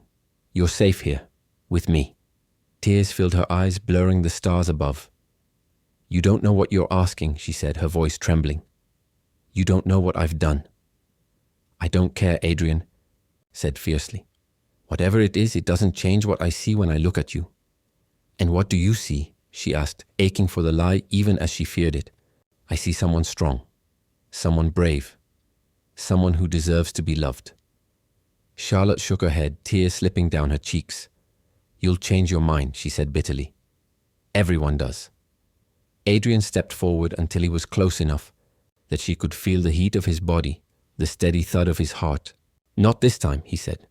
Speaker 1: You're safe here, with me." Tears filled her eyes, blurring the stars above. "You don't know what you're asking," she said, her voice trembling. "You don't know what I've done." "I don't care," Adrien said fiercely. "Whatever it is, it doesn't change what I see when I look at you." "And what do you see?" she asked, aching for the lie even as she feared it. "I see someone strong, someone brave, someone who deserves to be loved." Charlotte shook her head, tears slipping down her cheeks. "You'll change your mind," she said bitterly. "Everyone does." Adrien stepped forward until he was close enough that she could feel the heat of his body, the steady thud of his heart. "Not this time," he said.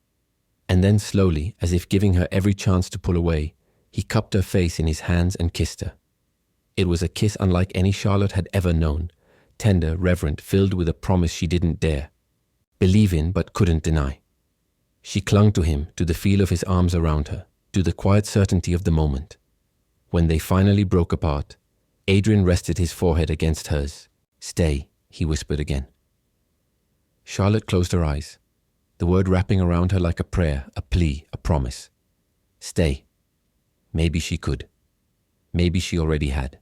Speaker 1: And then slowly, as if giving her every chance to pull away, he cupped her face in his hands and kissed her. It was a kiss unlike any Charlotte had ever known, tender, reverent, filled with a promise she didn't dare believe in but couldn't deny. She clung to him, to the feel of his arms around her, to the quiet certainty of the moment. When they finally broke apart, Adrien rested his forehead against hers. "Stay," he whispered again. Charlotte closed her eyes, the word wrapping around her like a prayer, a plea, a promise. Stay. Maybe she could. Maybe she already had.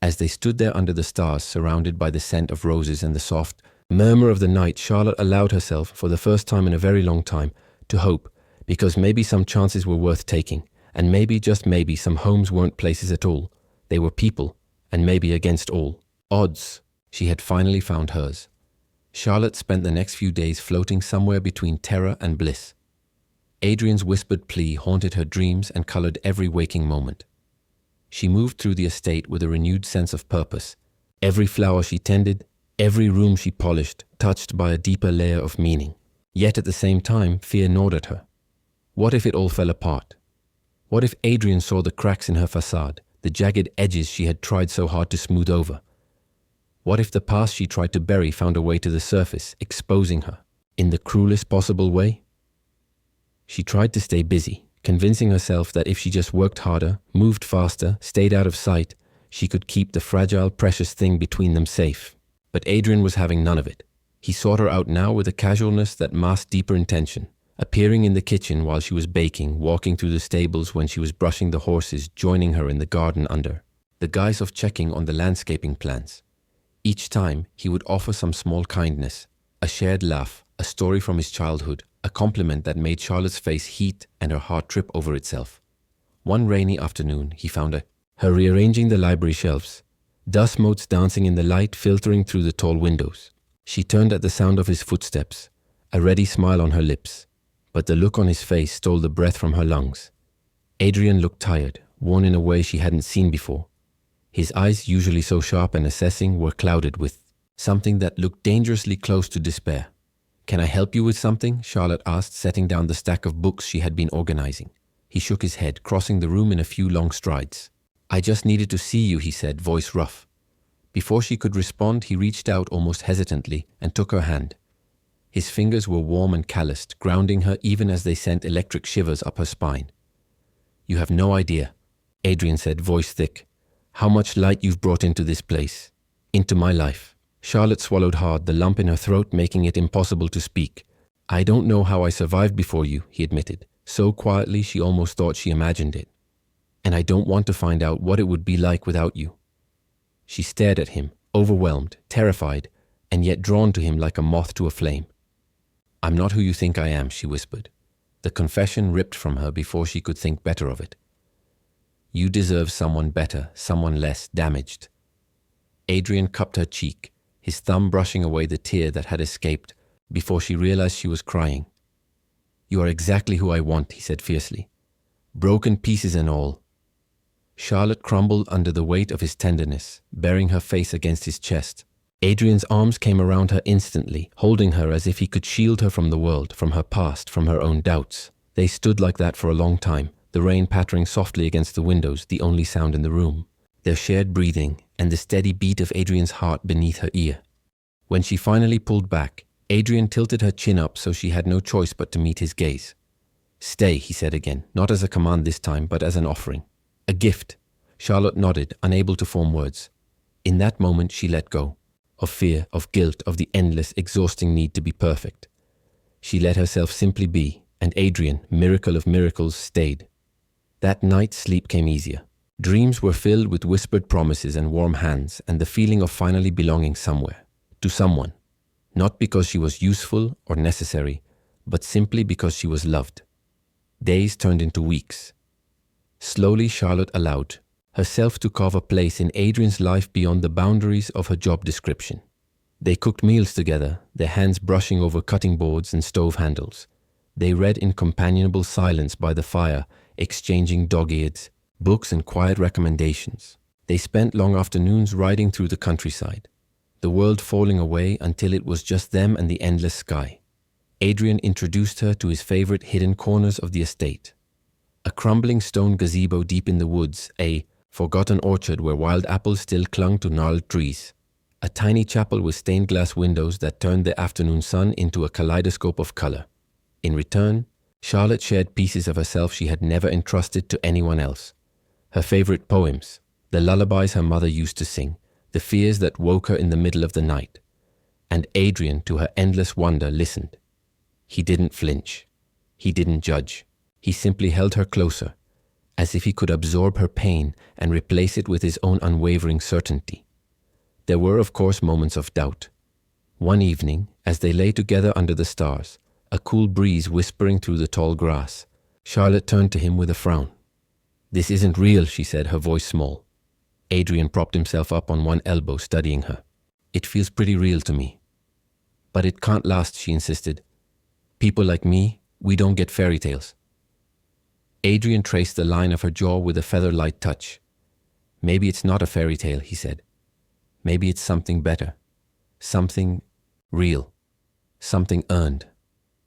Speaker 1: As they stood there under the stars, surrounded by the scent of roses and the soft murmur of the night, Charlotte allowed herself, for the first time in a very long time, to hope, because maybe some chances were worth taking, and maybe, just maybe, some homes weren't places at all. They were people, and maybe against all odds, she had finally found hers. Charlotte spent the next few days floating somewhere between terror and bliss. Adrien's whispered plea haunted her dreams and colored every waking moment. She moved through the estate with a renewed sense of purpose. Every flower she tended, every room she polished, touched by a deeper layer of meaning. Yet at the same time, fear gnawed at her. What if it all fell apart? What if Adrien saw the cracks in her facade, the jagged edges she had tried so hard to smooth over? What if the past she tried to bury found a way to the surface, exposing her, in the cruelest possible way? She tried to stay busy, convincing herself that if she just worked harder, moved faster, stayed out of sight, she could keep the fragile, precious thing between them safe. But Adrien was having none of it. He sought her out now with a casualness that masked deeper intention, appearing in the kitchen while she was baking, walking through the stables when she was brushing the horses, joining her in the garden under the guise of checking on the landscaping plans. Each time, he would offer some small kindness, a shared laugh, a story from his childhood, a compliment that made Charlotte's face heat and her heart trip over itself. One rainy afternoon, he found her rearranging the library shelves, dust motes dancing in the light filtering through the tall windows. She turned at the sound of his footsteps, a ready smile on her lips, but the look on his face stole the breath from her lungs. Adrien looked tired, worn in a way she hadn't seen before. His eyes, usually so sharp and assessing, were clouded with something that looked dangerously close to despair. "Can I help you with something?" Charlotte asked, setting down the stack of books she had been organizing. He shook his head, crossing the room in a few long strides. "I just needed to see you," he said, voice rough. Before she could respond, he reached out almost hesitantly and took her hand. His fingers were warm and calloused, grounding her even as they sent electric shivers up her spine. "You have no idea," Adrien said, voice thick, "how much light you've brought into this place, into my life." Charlotte swallowed hard, the lump in her throat making it impossible to speak. "I don't know how I survived before you," he admitted, so quietly she almost thought she imagined it. "And I don't want to find out what it would be like without you." She stared at him, overwhelmed, terrified, and yet drawn to him like a moth to a flame. "I'm not who you think I am," she whispered. The confession ripped from her before she could think better of it. "You deserve someone better, someone less damaged." Adrien cupped her cheek, his thumb brushing away the tear that had escaped before she realized she was crying. "You are exactly who I want," he said fiercely. "Broken pieces and all." Charlotte crumbled under the weight of his tenderness, burying her face against his chest. Adrien's arms came around her instantly, holding her as if he could shield her from the world, from her past, from her own doubts. They stood like that for a long time, the rain pattering softly against the windows, the only sound in the room. Their shared breathing and the steady beat of Adrien's heart beneath her ear. When she finally pulled back, Adrien tilted her chin up so she had no choice but to meet his gaze. "Stay," he said again, not as a command this time, but as an offering. "A gift." Charlotte nodded, unable to form words. In that moment, she let go. Of fear, of guilt, of the endless, exhausting need to be perfect. She let herself simply be, and Adrien, miracle of miracles, stayed. That night, sleep came easier. Dreams were filled with whispered promises and warm hands, and the feeling of finally belonging somewhere, to someone. Not because she was useful or necessary, but simply because she was loved. Days turned into weeks. Slowly, Charlotte allowed herself to carve a place in Adrien's life beyond the boundaries of her job description. They cooked meals together, their hands brushing over cutting boards and stove handles. They read in companionable silence by the fire, exchanging dog-eared books and quiet recommendations. They spent long afternoons riding through the countryside, the world falling away until it was just them and the endless sky. Adrien introduced her to his favorite hidden corners of the estate. A crumbling stone gazebo deep in the woods, a forgotten orchard where wild apples still clung to gnarled trees, a tiny chapel with stained glass windows that turned the afternoon sun into a kaleidoscope of color. In return, Charlotte shared pieces of herself she had never entrusted to anyone else. Her favorite poems, the lullabies her mother used to sing, the fears that woke her in the middle of the night. And Adrien, to her endless wonder, listened. He didn't flinch. He didn't judge. He simply held her closer, as if he could absorb her pain and replace it with his own unwavering certainty. There were, of course, moments of doubt. One evening, as they lay together under the stars, a cool breeze whispering through the tall grass, Charlotte turned to him with a frown. "This isn't real," she said, her voice small. Adrien propped himself up on one elbow, studying her. "It feels pretty real to me." But it can't last, she insisted. People like me, we don't get fairy tales. Adrien traced the line of her jaw with a feather-light touch. Maybe it's not a fairy tale, he said. Maybe it's something better. Something real. Something earned.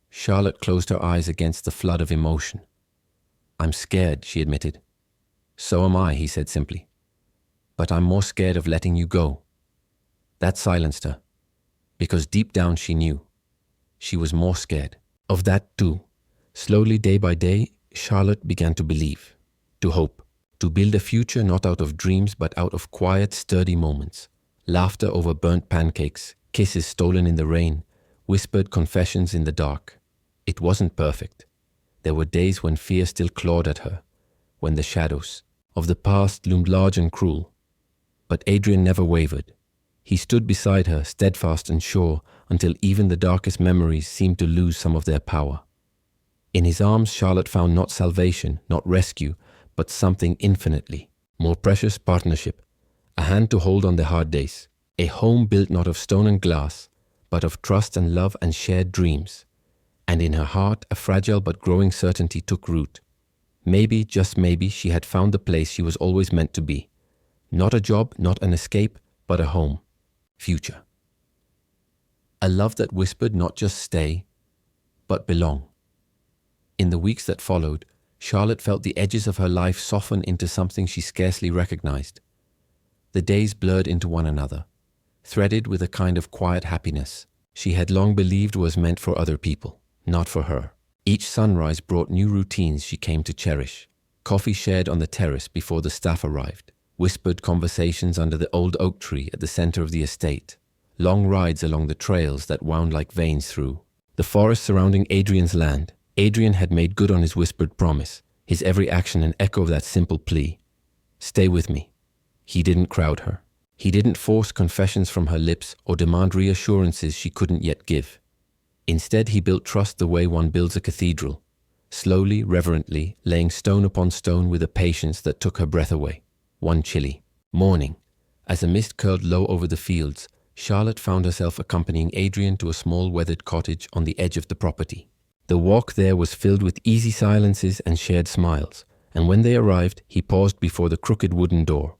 Speaker 1: Charlotte closed her eyes against the flood of emotion. I'm scared, she admitted. So am I, he said simply. But I'm more scared of letting you go. That silenced her, because deep down she knew. She was more scared. Of that too. Slowly, day by day, Charlotte began to believe, to hope, to build a future not out of dreams but out of quiet, sturdy moments. Laughter over burnt pancakes, kisses stolen in the rain, whispered confessions in the dark. It wasn't perfect. There were days when fear still clawed at her, when the shadows of the past loomed large and cruel. But Adrien never wavered. He stood beside her, steadfast and sure, until even the darkest memories seemed to lose some of their power. In his arms, Charlotte found not salvation, not rescue, but something infinitely more precious: partnership, a hand to hold on the hard days, a home built not of stone and glass, but of trust and love and shared dreams. And in her heart, a fragile but growing certainty took root. Maybe, just maybe, she had found the place she was always meant to be. Not a job, not an escape, but a home. Future. A love that whispered not just stay, but belong. In the weeks that followed, Charlotte felt the edges of her life soften into something she scarcely recognized. The days blurred into one another, threaded with a kind of quiet happiness she had long believed was meant for other people, not for her. Each sunrise brought new routines she came to cherish. Coffee shared on the terrace before the staff arrived, whispered conversations under the old oak tree at the center of the estate, long rides along the trails that wound like veins through the forest surrounding Adrien's land. Adrien had made good on his whispered promise, his every action an echo of that simple plea. Stay with me. He didn't crowd her. He didn't force confessions from her lips or demand reassurances she couldn't yet give. Instead, he built trust the way one builds a cathedral, slowly, reverently, laying stone upon stone with a patience that took her breath away. One chilly morning, as a mist curled low over the fields, Charlotte found herself accompanying Adrien to a small weathered cottage on the edge of the property. The walk there was filled with easy silences and shared smiles, and when they arrived, he paused before the crooked wooden door.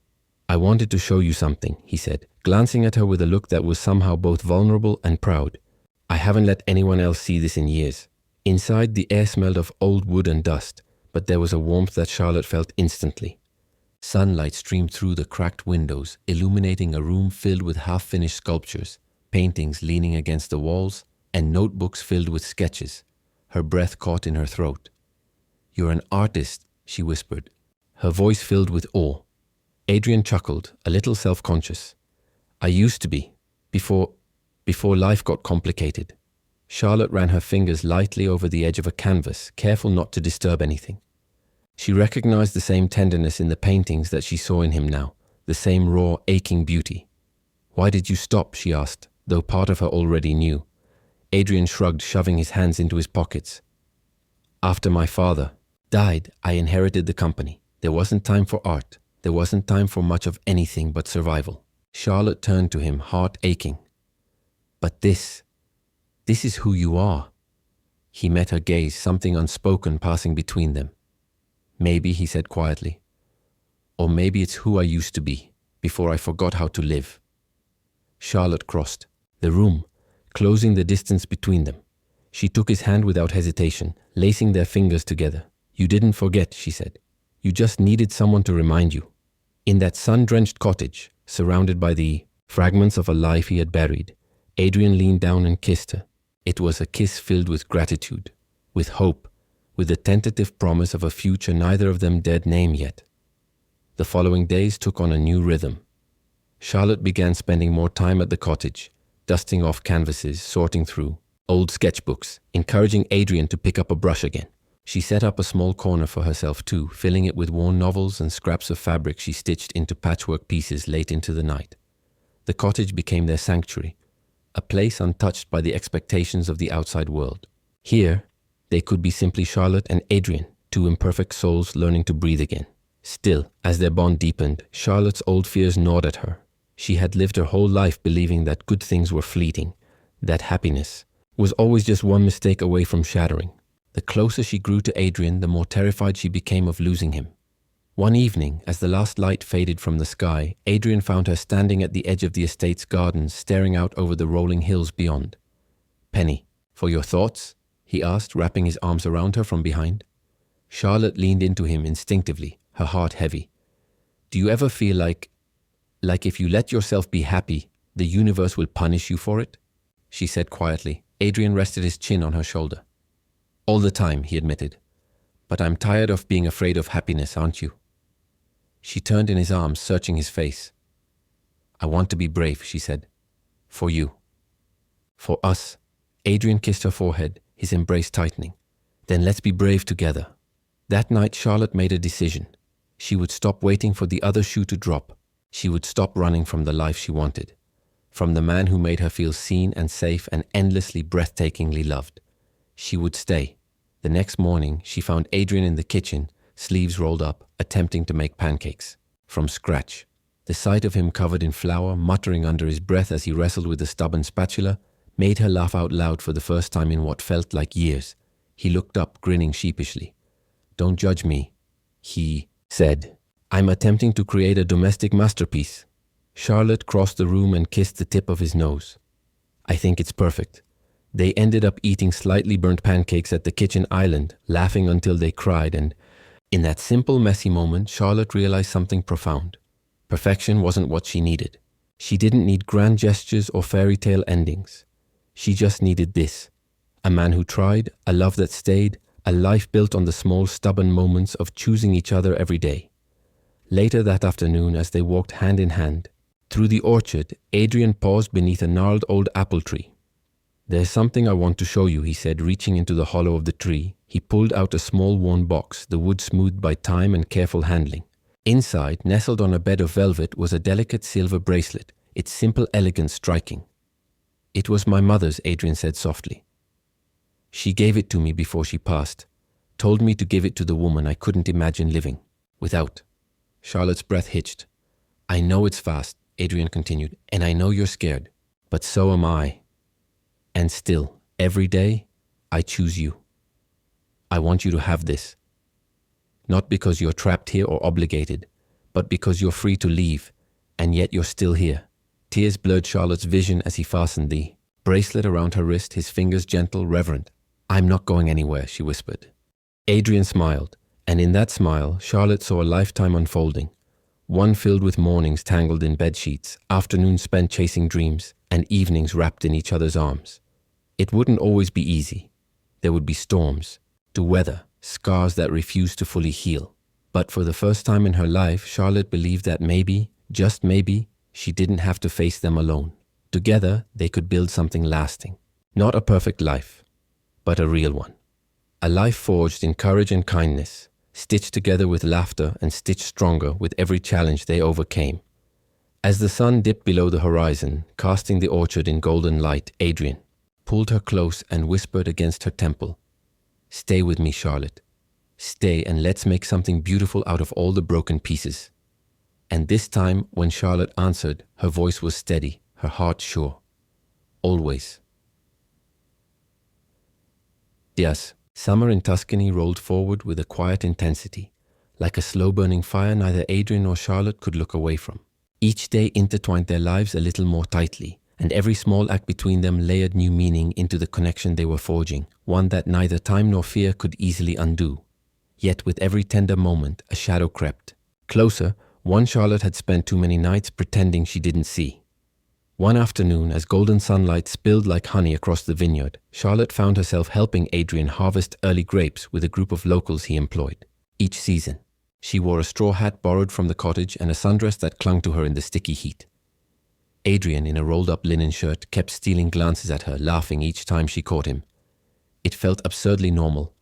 Speaker 1: I wanted to show you something, he said, glancing at her with a look that was somehow both vulnerable and proud. I haven't let anyone else see this in years. Inside, the air smelled of old wood and dust, but there was a warmth that Charlotte felt instantly. Sunlight streamed through the cracked windows, illuminating a room filled with half-finished sculptures, paintings leaning against the walls, and notebooks filled with sketches. Her breath caught in her throat. You're an artist, she whispered, her voice filled with awe. Adrien chuckled, a little self-conscious. I used to be, before life got complicated. Charlotte ran her fingers lightly over the edge of a canvas, careful not to disturb anything. She recognized the same tenderness in the paintings that she saw in him now, the same raw, aching beauty. Why did you stop? She asked, though part of her already knew. Adrien shrugged, shoving his hands into his pockets. After my father died, I inherited the company. There wasn't time for art. There wasn't time for much of anything but survival. Charlotte turned to him, heart aching. But this is who you are. He met her gaze, something unspoken passing between them. Maybe, he said quietly. Or maybe it's who I used to be, before I forgot how to live. Charlotte crossed the room, closing the distance between them. She took his hand without hesitation, lacing their fingers together. You didn't forget, she said. You just needed someone to remind you. In that sun-drenched cottage, surrounded by the fragments of a life he had buried, Adrien leaned down and kissed her. It was a kiss filled with gratitude, with hope, with the tentative promise of a future neither of them dared name yet. The following days took on a new rhythm. Charlotte began spending more time at the cottage, dusting off canvases, sorting through old sketchbooks, encouraging Adrien to pick up a brush again. She set up a small corner for herself too, filling it with worn novels and scraps of fabric she stitched into patchwork pieces late into the night. The cottage became their sanctuary, a place untouched by the expectations of the outside world. Here, they could be simply Charlotte and Adrien, two imperfect souls learning to breathe again. Still, as their bond deepened, Charlotte's old fears gnawed at her. She had lived her whole life believing that good things were fleeting, That happiness was always just one mistake away from shattering. The closer she grew to Adrien, the more terrified she became of losing him. One evening, as the last light faded from the sky, Adrien found her standing at the edge of the estate's gardens, staring out over the rolling hills beyond. "Penny, for your thoughts?" he asked, wrapping his arms around her from behind. Charlotte leaned into him instinctively, her heart heavy. "Do you ever feel like if you let yourself be happy, the universe will punish you for it?" she said quietly. Adrien rested his chin on her shoulder. "All the time," he admitted. "But I'm tired of being afraid of happiness, aren't you?" She turned in his arms, searching his face. "I want to be brave," she said. "For you. For us." Adrien kissed her forehead, his embrace tightening. "Then let's be brave together." That night, Charlotte made a decision. She would stop waiting for the other shoe to drop. She would stop running from the life she wanted, from the man who made her feel seen and safe and endlessly, breathtakingly loved. She would stay. The next morning, she found Adrien in the kitchen, sleeves rolled up, attempting to make pancakes. From scratch. The sight of him covered in flour, muttering under his breath as he wrestled with a stubborn spatula, made her laugh out loud for the first time in what felt like years. He looked up, grinning sheepishly. "Don't judge me," he said. "I'm attempting to create a domestic masterpiece." Charlotte crossed the room and kissed the tip of his nose. "I think it's perfect." They ended up eating slightly burnt pancakes at the kitchen island, laughing until they cried, and in that simple, messy moment, Charlotte realized something profound. Perfection wasn't what she needed. She didn't need grand gestures or fairy tale endings. She just needed this. A man who tried, a love that stayed, a life built on the small, stubborn moments of choosing each other every day. Later that afternoon, as they walked hand in hand through the orchard, Adrien paused beneath a gnarled old apple tree. "There's something I want to show you," he said, reaching into the hollow of the tree. He pulled out a small worn box, the wood smoothed by time and careful handling. Inside, nestled on a bed of velvet, was a delicate silver bracelet, its simple elegance striking. "It was my mother's," Adrien said softly. "She gave it to me before she passed, told me to give it to the woman I couldn't imagine living without." Charlotte's breath hitched. "I know it's fast," Adrien continued, "and I know you're scared, but so am I. And still, every day, I choose you. I want you to have this. Not because you're trapped here or obligated, but because you're free to leave, and yet you're still here." Tears blurred Charlotte's vision as he fastened the bracelet around her wrist, his fingers gentle, reverent. "I'm not going anywhere," she whispered. Adrien smiled, and in that smile, Charlotte saw a lifetime unfolding. One filled with mornings tangled in bedsheets, afternoons spent chasing dreams, and evenings wrapped in each other's arms. It wouldn't always be easy. There would be storms to weather, scars that refused to fully heal. But for the first time in her life, Charlotte believed that maybe, just maybe, she didn't have to face them alone. Together, they could build something lasting. Not a perfect life, but a real one. A life forged in courage and kindness, stitched together with laughter and stitched stronger with every challenge they overcame. As the sun dipped below the horizon, casting the orchard in golden light, Adrien pulled her close and whispered against her temple, "Stay with me, Charlotte. Stay, and let's make something beautiful out of all the broken pieces." And this time, when Charlotte answered, her voice was steady, her heart sure. "Always." Yes, summer in Tuscany rolled forward with a quiet intensity, like a slow-burning fire neither Adrien nor Charlotte could look away from. Each day intertwined their lives a little more tightly, and every small act between them layered new meaning into the connection they were forging, one that neither time nor fear could easily undo. Yet with every tender moment, a shadow crept. Closer, one Charlotte had spent too many nights pretending she didn't see. One afternoon, as golden sunlight spilled like honey across the vineyard, Charlotte found herself helping Adrien harvest early grapes with a group of locals he employed. Each season, she wore a straw hat borrowed from the cottage and a sundress that clung to her in the sticky heat. Adrien, in a rolled-up linen shirt, kept stealing glances at her, laughing each time she caught him. It felt absurdly normal,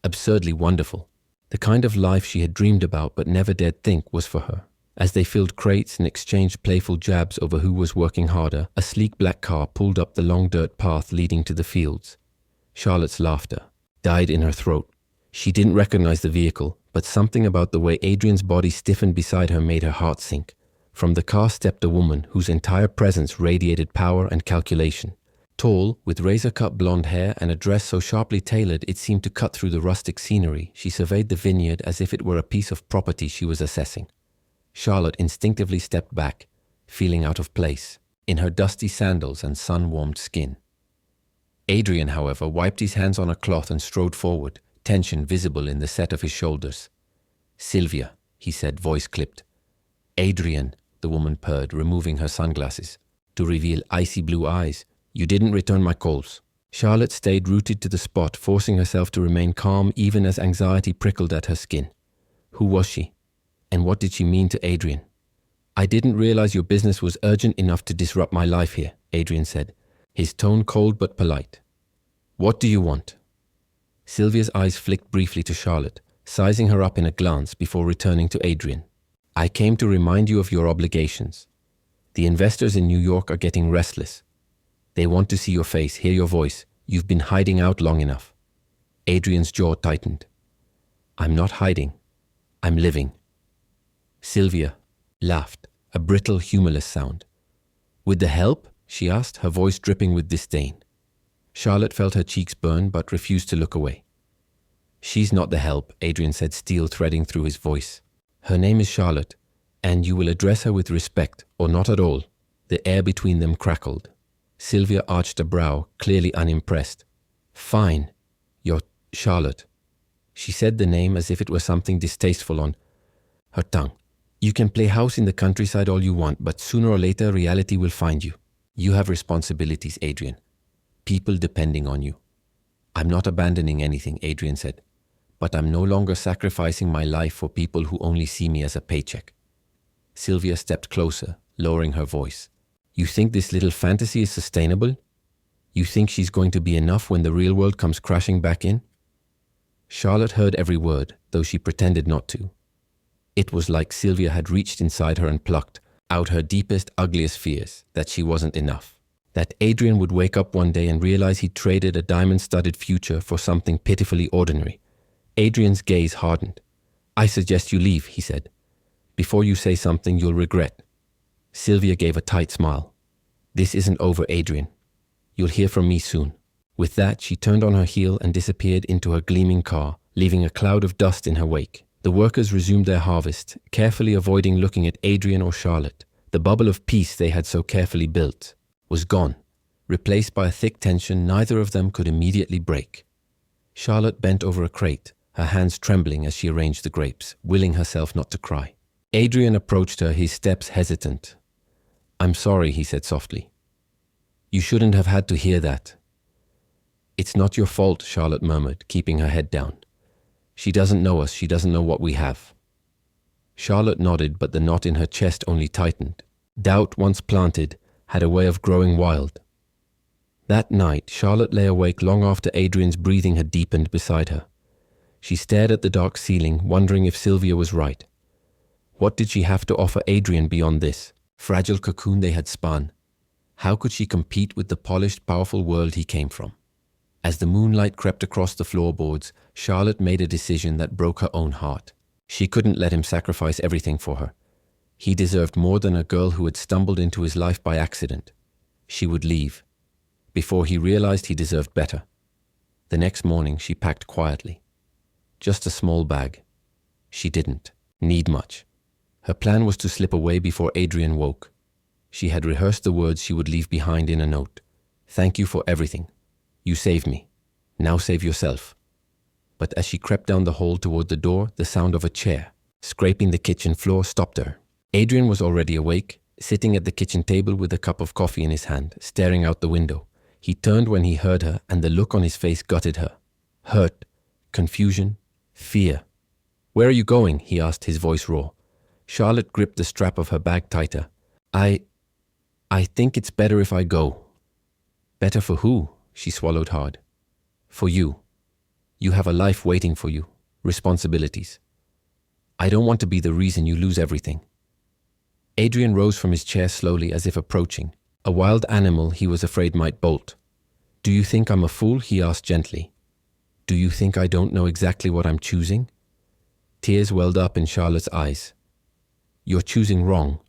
Speaker 1: absurdly wonderful. The kind of life she had dreamed about but never dared think was for her. As they filled crates and exchanged playful jabs over who was working harder, a sleek black car pulled up the long dirt path leading to the fields. Charlotte's laughter died in her throat. She didn't recognize the vehicle, but something about the way Adrien's body stiffened beside her made her heart sink. From the car stepped a woman whose entire presence radiated power and calculation. Tall, with razor-cut blonde hair and a dress so sharply tailored it seemed to cut through the rustic scenery, she surveyed the vineyard as if it were a piece of property she was assessing. Charlotte instinctively stepped back, feeling out of place, in her dusty sandals and sun-warmed skin. Adrien, however, wiped his hands on a cloth and strode forward, tension visible in the set of his shoulders. "Sylvia," he said, voice clipped. "Adrien," the woman purred, removing her sunglasses, to reveal icy blue eyes. "You didn't return my calls." Charlotte stayed rooted to the spot, forcing herself to remain calm even as anxiety prickled at her skin. Who was she? And what did she mean to Adrien? "I didn't realize your business was urgent enough to disrupt my life here," Adrien said, his tone cold but polite. "What do you want?" Sylvia's eyes flicked briefly to Charlotte, sizing her up in a glance before returning to Adrien. "I came to remind you of your obligations. The investors in New York are getting restless. They want to see your face, hear your voice. You've been hiding out long enough." Adrien's jaw tightened. "I'm not hiding. I'm living." Sylvia laughed, a brittle, humorless sound. "With the help?" she asked, her voice dripping with disdain. Charlotte felt her cheeks burn but refused to look away. "She's not the help," Adrien said, steel threading through his voice. "Her name is Charlotte, and you will address her with respect, or not at all." The air between them crackled. Sylvia arched a brow, clearly unimpressed. "Fine. You're Charlotte." She said the name as if it were something distasteful on her tongue. "You can play house in the countryside all you want, but sooner or later reality will find you. You have responsibilities, Adrien. People depending on you." "I'm not abandoning anything," Adrien said, "but I'm no longer sacrificing my life for people who only see me as a paycheck." Sylvia stepped closer, lowering her voice. "You think this little fantasy is sustainable? You think she's going to be enough when the real world comes crashing back in?" Charlotte heard every word, though she pretended not to. It was like Sylvia had reached inside her and plucked out her deepest, ugliest fears, that she wasn't enough. That Adrien would wake up one day and realize he'd traded a diamond-studded future for something pitifully ordinary. Adrien's gaze hardened. "I suggest you leave," he said. "Before you say something you'll regret." Sylvia gave a tight smile. "This isn't over, Adrien. You'll hear from me soon." With that, she turned on her heel and disappeared into her gleaming car, leaving a cloud of dust in her wake. The workers resumed their harvest, carefully avoiding looking at Adrien or Charlotte. The bubble of peace they had so carefully built was gone, replaced by a thick tension neither of them could immediately break. Charlotte bent over a crate, her hands trembling as she arranged the grapes, willing herself not to cry. Adrien approached her, his steps hesitant. "I'm sorry," he said softly. "You shouldn't have had to hear that." "It's not your fault," Charlotte murmured, keeping her head down. "She doesn't know us, she doesn't know what we have." Charlotte nodded, but the knot in her chest only tightened. Doubt, once planted, had a way of growing wild. That night, Charlotte lay awake long after Adrien's breathing had deepened beside her. She stared at the dark ceiling, wondering if Sylvia was right. What did she have to offer Adrien beyond this fragile cocoon they had spun? How could she compete with the polished, powerful world he came from? As the moonlight crept across the floorboards, Charlotte made a decision that broke her own heart. She couldn't let him sacrifice everything for her. He deserved more than a girl who had stumbled into his life by accident. She would leave. Before he realized he deserved better. The next morning she packed quietly. Just a small bag. She didn't need much. Her plan was to slip away before Adrien woke. She had rehearsed the words she would leave behind in a note. "Thank you for everything. You saved me. Now save yourself." But as she crept down the hall toward the door, the sound of a chair scraping the kitchen floor stopped her. Adrien was already awake, sitting at the kitchen table with a cup of coffee in his hand, staring out the window. He turned when he heard her, and the look on his face gutted her. Hurt, confusion, fear. "Where are you going?" he asked, his voice raw. Charlotte gripped the strap of her bag tighter. I think it's better if I go." "Better for who?" She swallowed hard. "For you. You have a life waiting for you, responsibilities. I don't want to be the reason you lose everything." Adrien rose from his chair slowly as if approaching. A wild animal he was afraid might bolt. "Do you think I'm a fool?" he asked gently. "Do you think I don't know exactly what I'm choosing?" Tears welled up in Charlotte's eyes. "You're choosing wrong.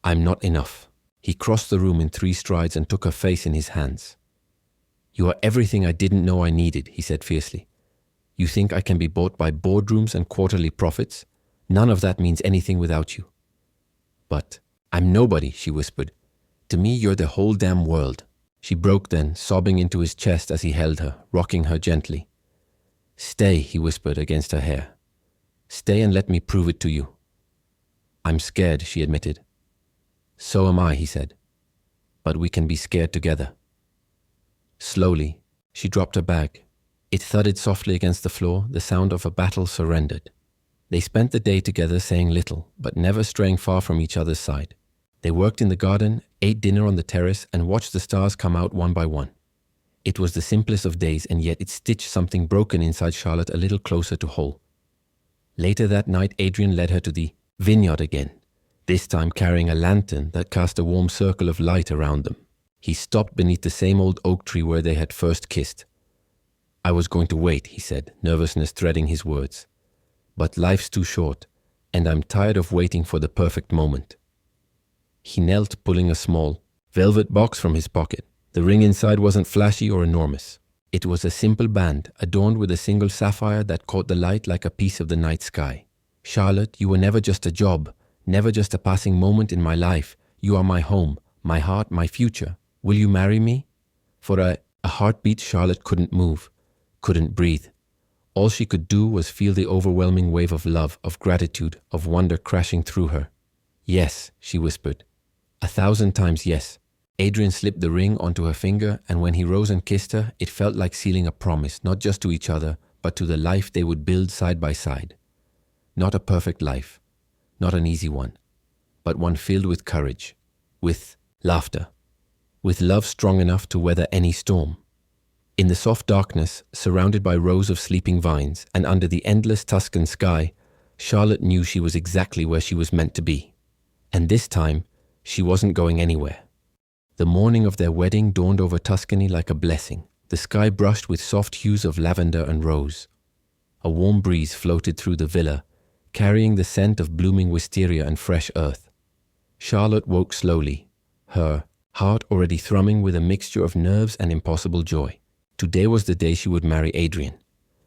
Speaker 1: I'm not enough." He crossed the room in 3 strides and took her face in his hands. You are everything I didn't know I needed, he said fiercely. You think I can be bought by boardrooms and quarterly profits? None of that means anything without you. But I'm nobody, she whispered. To me, you're the whole damn world. She broke then, sobbing into his chest as he held her, rocking her gently. Stay, he whispered against her hair. Stay and let me prove it to you. I'm scared, she admitted. So am I, he said. But we can be scared together. Slowly, she dropped her bag. It thudded softly against the floor, the sound of a battle surrendered. They spent the day together saying little, but never straying far from each other's side. They worked in the garden, ate dinner on the terrace, and watched the stars come out one by one. It was the simplest of days, and yet it stitched something broken inside Charlotte a little closer to whole. Later that night, Adrien led her to the vineyard again, this time carrying a lantern that cast a warm circle of light around them. He stopped beneath the same old oak tree where they had first kissed. I was going to wait, he said, nervousness threading his words. But life's too short, and I'm tired of waiting for the perfect moment. He knelt, pulling a small velvet box from his pocket. The ring inside wasn't flashy or enormous. It was a simple band, adorned with a single sapphire that caught the light like a piece of the night sky. Charlotte, you were never just a job, never just a passing moment in my life. You are my home, my heart, my future. Will you marry me? For a heartbeat, Charlotte couldn't move, couldn't breathe. All she could do was feel the overwhelming wave of love, of gratitude, of wonder crashing through her. Yes, she whispered. 1,000 times yes. Adrien slipped the ring onto her finger, and when he rose and kissed her, it felt like sealing a promise, not just to each other, but to the life they would build side by side. Not a perfect life, not an easy one, but one filled with courage, with laughter, with love strong enough to weather any storm. In the soft darkness, surrounded by rows of sleeping vines, and under the endless Tuscan sky, Charlotte knew she was exactly where she was meant to be. And this time, she wasn't going anywhere. The morning of their wedding dawned over Tuscany like a blessing, the sky brushed with soft hues of lavender and rose. A warm breeze floated through the villa, carrying the scent of blooming wisteria and fresh earth. Charlotte woke slowly, her heart already thrumming with a mixture of nerves and impossible joy. Today was the day she would marry Adrien.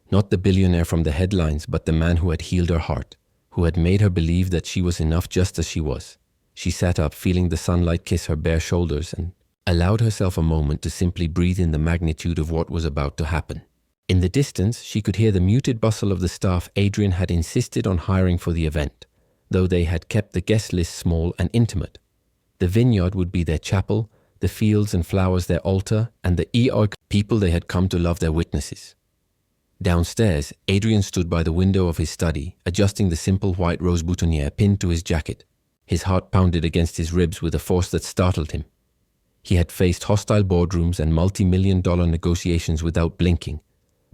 Speaker 1: Not the billionaire from the headlines, but the man who had healed her heart, who had made her believe that she was enough just as she was. She sat up, feeling the sunlight kiss her bare shoulders, and allowed herself a moment to simply breathe in the magnitude of what was about to happen. In the distance, she could hear the muted bustle of the staff Adrien had insisted on hiring for the event, though they had kept the guest list small and intimate. The vineyard would be their chapel, the fields and flowers their altar, and the eoic people they had come to love their witnesses. Downstairs, Adrien stood by the window of his study, adjusting the simple white rose boutonniere pinned to his jacket. His heart pounded against his ribs with a force that startled him. He had faced hostile boardrooms and multi-million-dollar negotiations without blinking,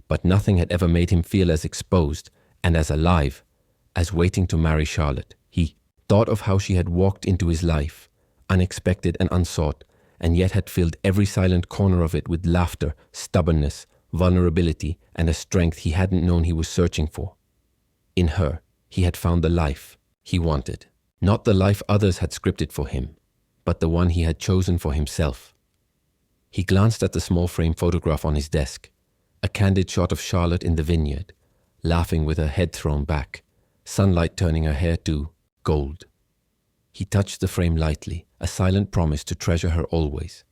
Speaker 1: but nothing had ever made him feel as exposed and as alive as waiting to marry Charlotte. He thought of how she had walked into his life, unexpected and unsought, and yet had filled every silent corner of it with laughter, stubbornness, vulnerability, and a strength he hadn't known he was searching for. In her, he had found the life he wanted. Not the life others had scripted for him, but the one he had chosen for himself. He glanced at the small frame photograph on his desk, a candid shot of Charlotte in the vineyard, laughing with her head thrown back, sunlight turning her hair to gold. He touched the frame lightly, a silent promise to treasure her always.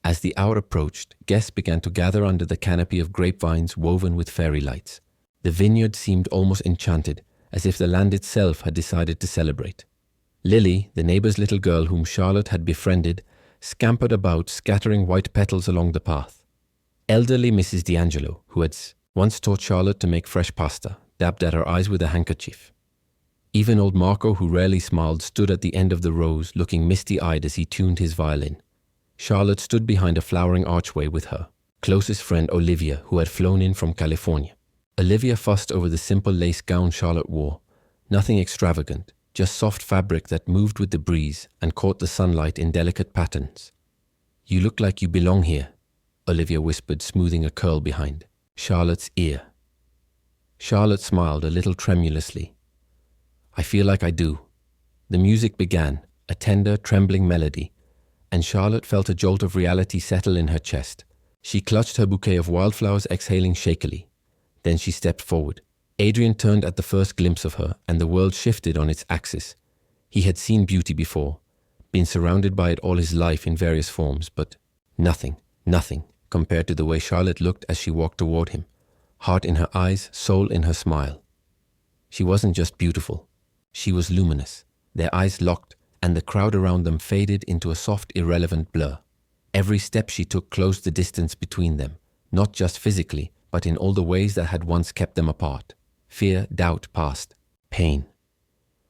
Speaker 1: As the hour approached, guests began to gather under the canopy of grapevines woven with fairy lights. The vineyard seemed almost enchanted, as if the land itself had decided to celebrate. Lily, the neighbor's little girl whom Charlotte had befriended, scampered about, scattering white petals along the path. Elderly Mrs. D'Angelo, who had once taught Charlotte to make fresh pasta, dabbed at her eyes with a handkerchief. Even old Marco, who rarely smiled, stood at the end of the rows, looking misty-eyed as he tuned his violin. Charlotte stood behind a flowering archway with her closest friend Olivia, who had flown in from California. Olivia fussed over the simple lace gown Charlotte wore, nothing extravagant, just soft fabric that moved with the breeze and caught the sunlight in delicate patterns. "You look like you belong here," Olivia whispered, smoothing a curl behind Charlotte's ear. Charlotte smiled a little tremulously. "I feel like I do." The music began, a tender, trembling melody, and Charlotte felt a jolt of reality settle in her chest. She clutched her bouquet of wildflowers, exhaling shakily. Then she stepped forward. Adrien turned at the first glimpse of her, and the world shifted on its axis. He had seen beauty before, been surrounded by it all his life in various forms, but nothing compared to the way Charlotte looked as she walked toward him, heart in her eyes, soul in her smile. She wasn't just beautiful. She was luminous. Their eyes locked, and the crowd around them faded into a soft, irrelevant blur. Every step she took closed the distance between them, not just physically, but in all the ways that had once kept them apart. Fear, doubt, past, pain.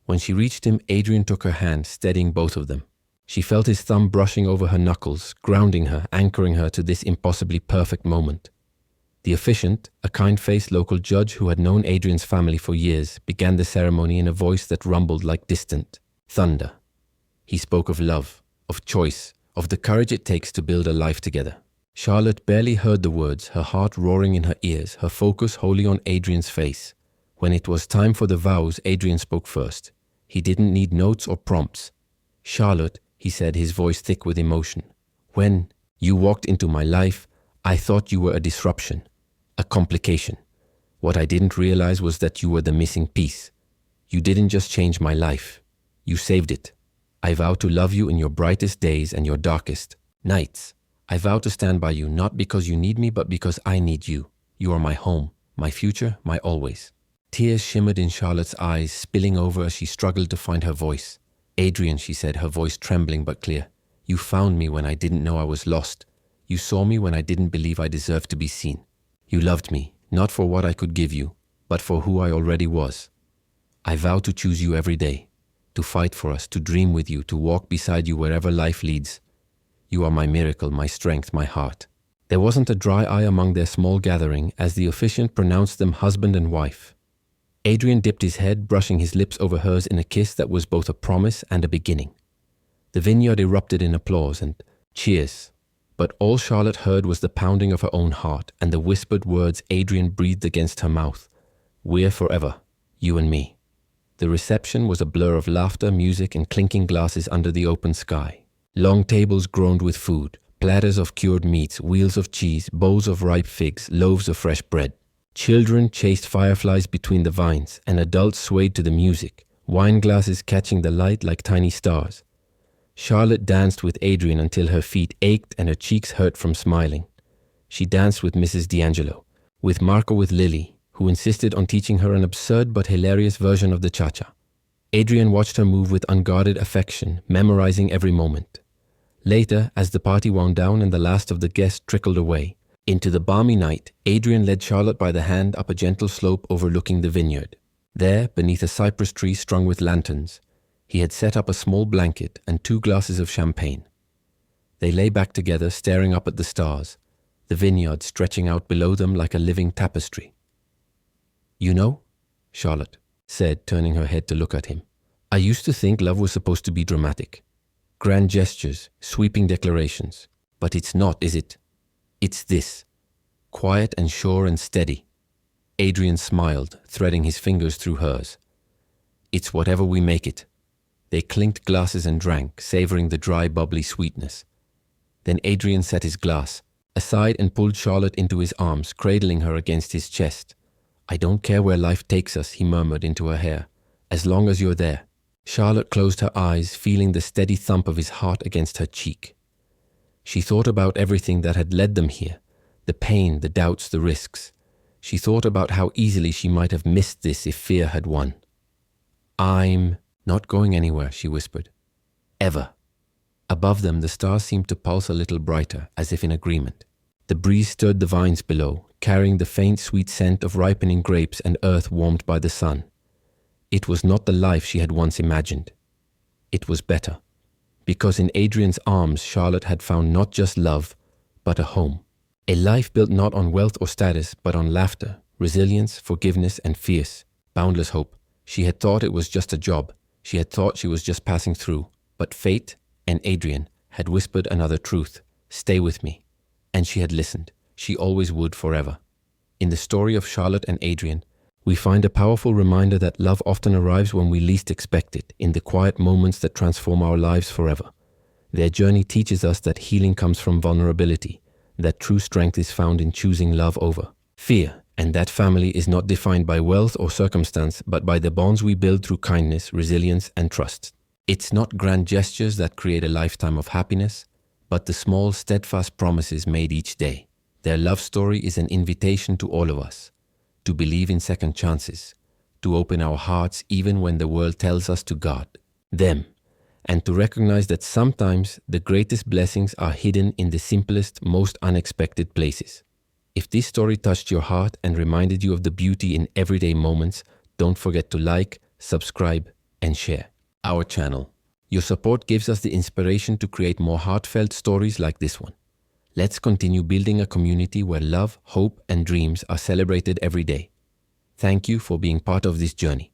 Speaker 1: When she reached him, Adrien took her hand, steadying both of them. She felt his thumb brushing over her knuckles, grounding her, anchoring her to this impossibly perfect moment. The officiant, a kind-faced local judge who had known Adrien's family for years, began the ceremony in a voice that rumbled like distant thunder. He spoke of love, of choice, of the courage it takes to build a life together. Charlotte barely heard the words, her heart roaring in her ears, her focus wholly on Adrien's face. When it was time for the vows, Adrien spoke first. He didn't need notes or prompts. "Charlotte," he said, his voice thick with emotion, "when you walked into my life, I thought you were a disruption, a complication. What I didn't realize was that you were the missing piece. You didn't just change my life. You saved it. I vow to love you in your brightest days and your darkest nights. I vow to stand by you, not because you need me, but because I need you. You are my home, my future, my always." Tears shimmered in Charlotte's eyes, spilling over as she struggled to find her voice. "Adrien," she said, her voice trembling but clear, "you found me when I didn't know I was lost. You saw me when I didn't believe I deserved to be seen. You loved me, not for what I could give you, but for who I already was. I vow to choose you every day, to fight for us, to dream with you, to walk beside you wherever life leads. You are my miracle, my strength, my heart." There wasn't a dry eye among their small gathering as the officiant pronounced them husband and wife. Adrien dipped his head, brushing his lips over hers in a kiss that was both a promise and a beginning. The vineyard erupted in applause and cheers, but all Charlotte heard was the pounding of her own heart and the whispered words Adrien breathed against her mouth. "We're forever, you and me." The reception was a blur of laughter, music, and clinking glasses under the open sky. Long tables groaned with food, platters of cured meats, wheels of cheese, bowls of ripe figs, loaves of fresh bread. Children chased fireflies between the vines, and adults swayed to the music, wine glasses catching the light like tiny stars. Charlotte danced with Adrien until her feet ached and her cheeks hurt from smiling. She danced with Mrs. D'Angelo, with Marco, with Lily, who insisted on teaching her an absurd but hilarious version of the cha-cha. Adrien watched her move with unguarded affection, memorizing every moment. Later, as the party wound down and the last of the guests trickled away, into the balmy night, Adrien led Charlotte by the hand up a gentle slope overlooking the vineyard. There, beneath a cypress tree strung with lanterns, he had set up a small blanket and 2 glasses of champagne. They lay back together, staring up at the stars, the vineyard stretching out below them like a living tapestry. "You know," Charlotte said, turning her head to look at him, "I used to think love was supposed to be dramatic. Grand gestures, sweeping declarations. But it's not, is it? It's this, quiet and sure and steady." Adrien smiled, threading his fingers through hers. "It's whatever we make it." They clinked glasses and drank, savoring the dry, bubbly sweetness. Then Adrien set his glass aside and pulled Charlotte into his arms, cradling her against his chest. "I don't care where life takes us," he murmured into her hair, "as long as you're there." Charlotte closed her eyes, feeling the steady thump of his heart against her cheek. She thought about everything that had led them here, the pain, the doubts, the risks. She thought about how easily she might have missed this if fear had won. "I'm not going anywhere," she whispered. "Ever." Above them, the stars seemed to pulse a little brighter, as if in agreement. The breeze stirred the vines below, carrying the faint, sweet scent of ripening grapes and earth warmed by the sun. It was not the life she had once imagined. It was better. Because in Adrien's arms, Charlotte had found not just love, but a home. A life built not on wealth or status, but on laughter, resilience, forgiveness, and fierce, boundless hope. She had thought it was just a job. She had thought she was just passing through. But fate and Adrien had whispered another truth, "Stay with me." And she had listened. She always would, forever. In the story of Charlotte and Adrien, we find a powerful reminder that love often arrives when we least expect it, in the quiet moments that transform our lives forever. Their journey teaches us that healing comes from vulnerability, that true strength is found in choosing love over fear, and that family is not defined by wealth or circumstance, but by the bonds we build through kindness, resilience, and trust. It's not grand gestures that create a lifetime of happiness, but the small, steadfast promises made each day. Their love story is an invitation to all of us to believe in second chances, to open our hearts even when the world tells us to guard them, and to recognize that sometimes the greatest blessings are hidden in the simplest, most unexpected places. If this story touched your heart and reminded you of the beauty in everyday moments, don't forget to like, subscribe, and share our channel. Your support gives us the inspiration to create more heartfelt stories like this one. Let's continue building a community where love, hope, and dreams are celebrated every day. Thank you for being part of this journey.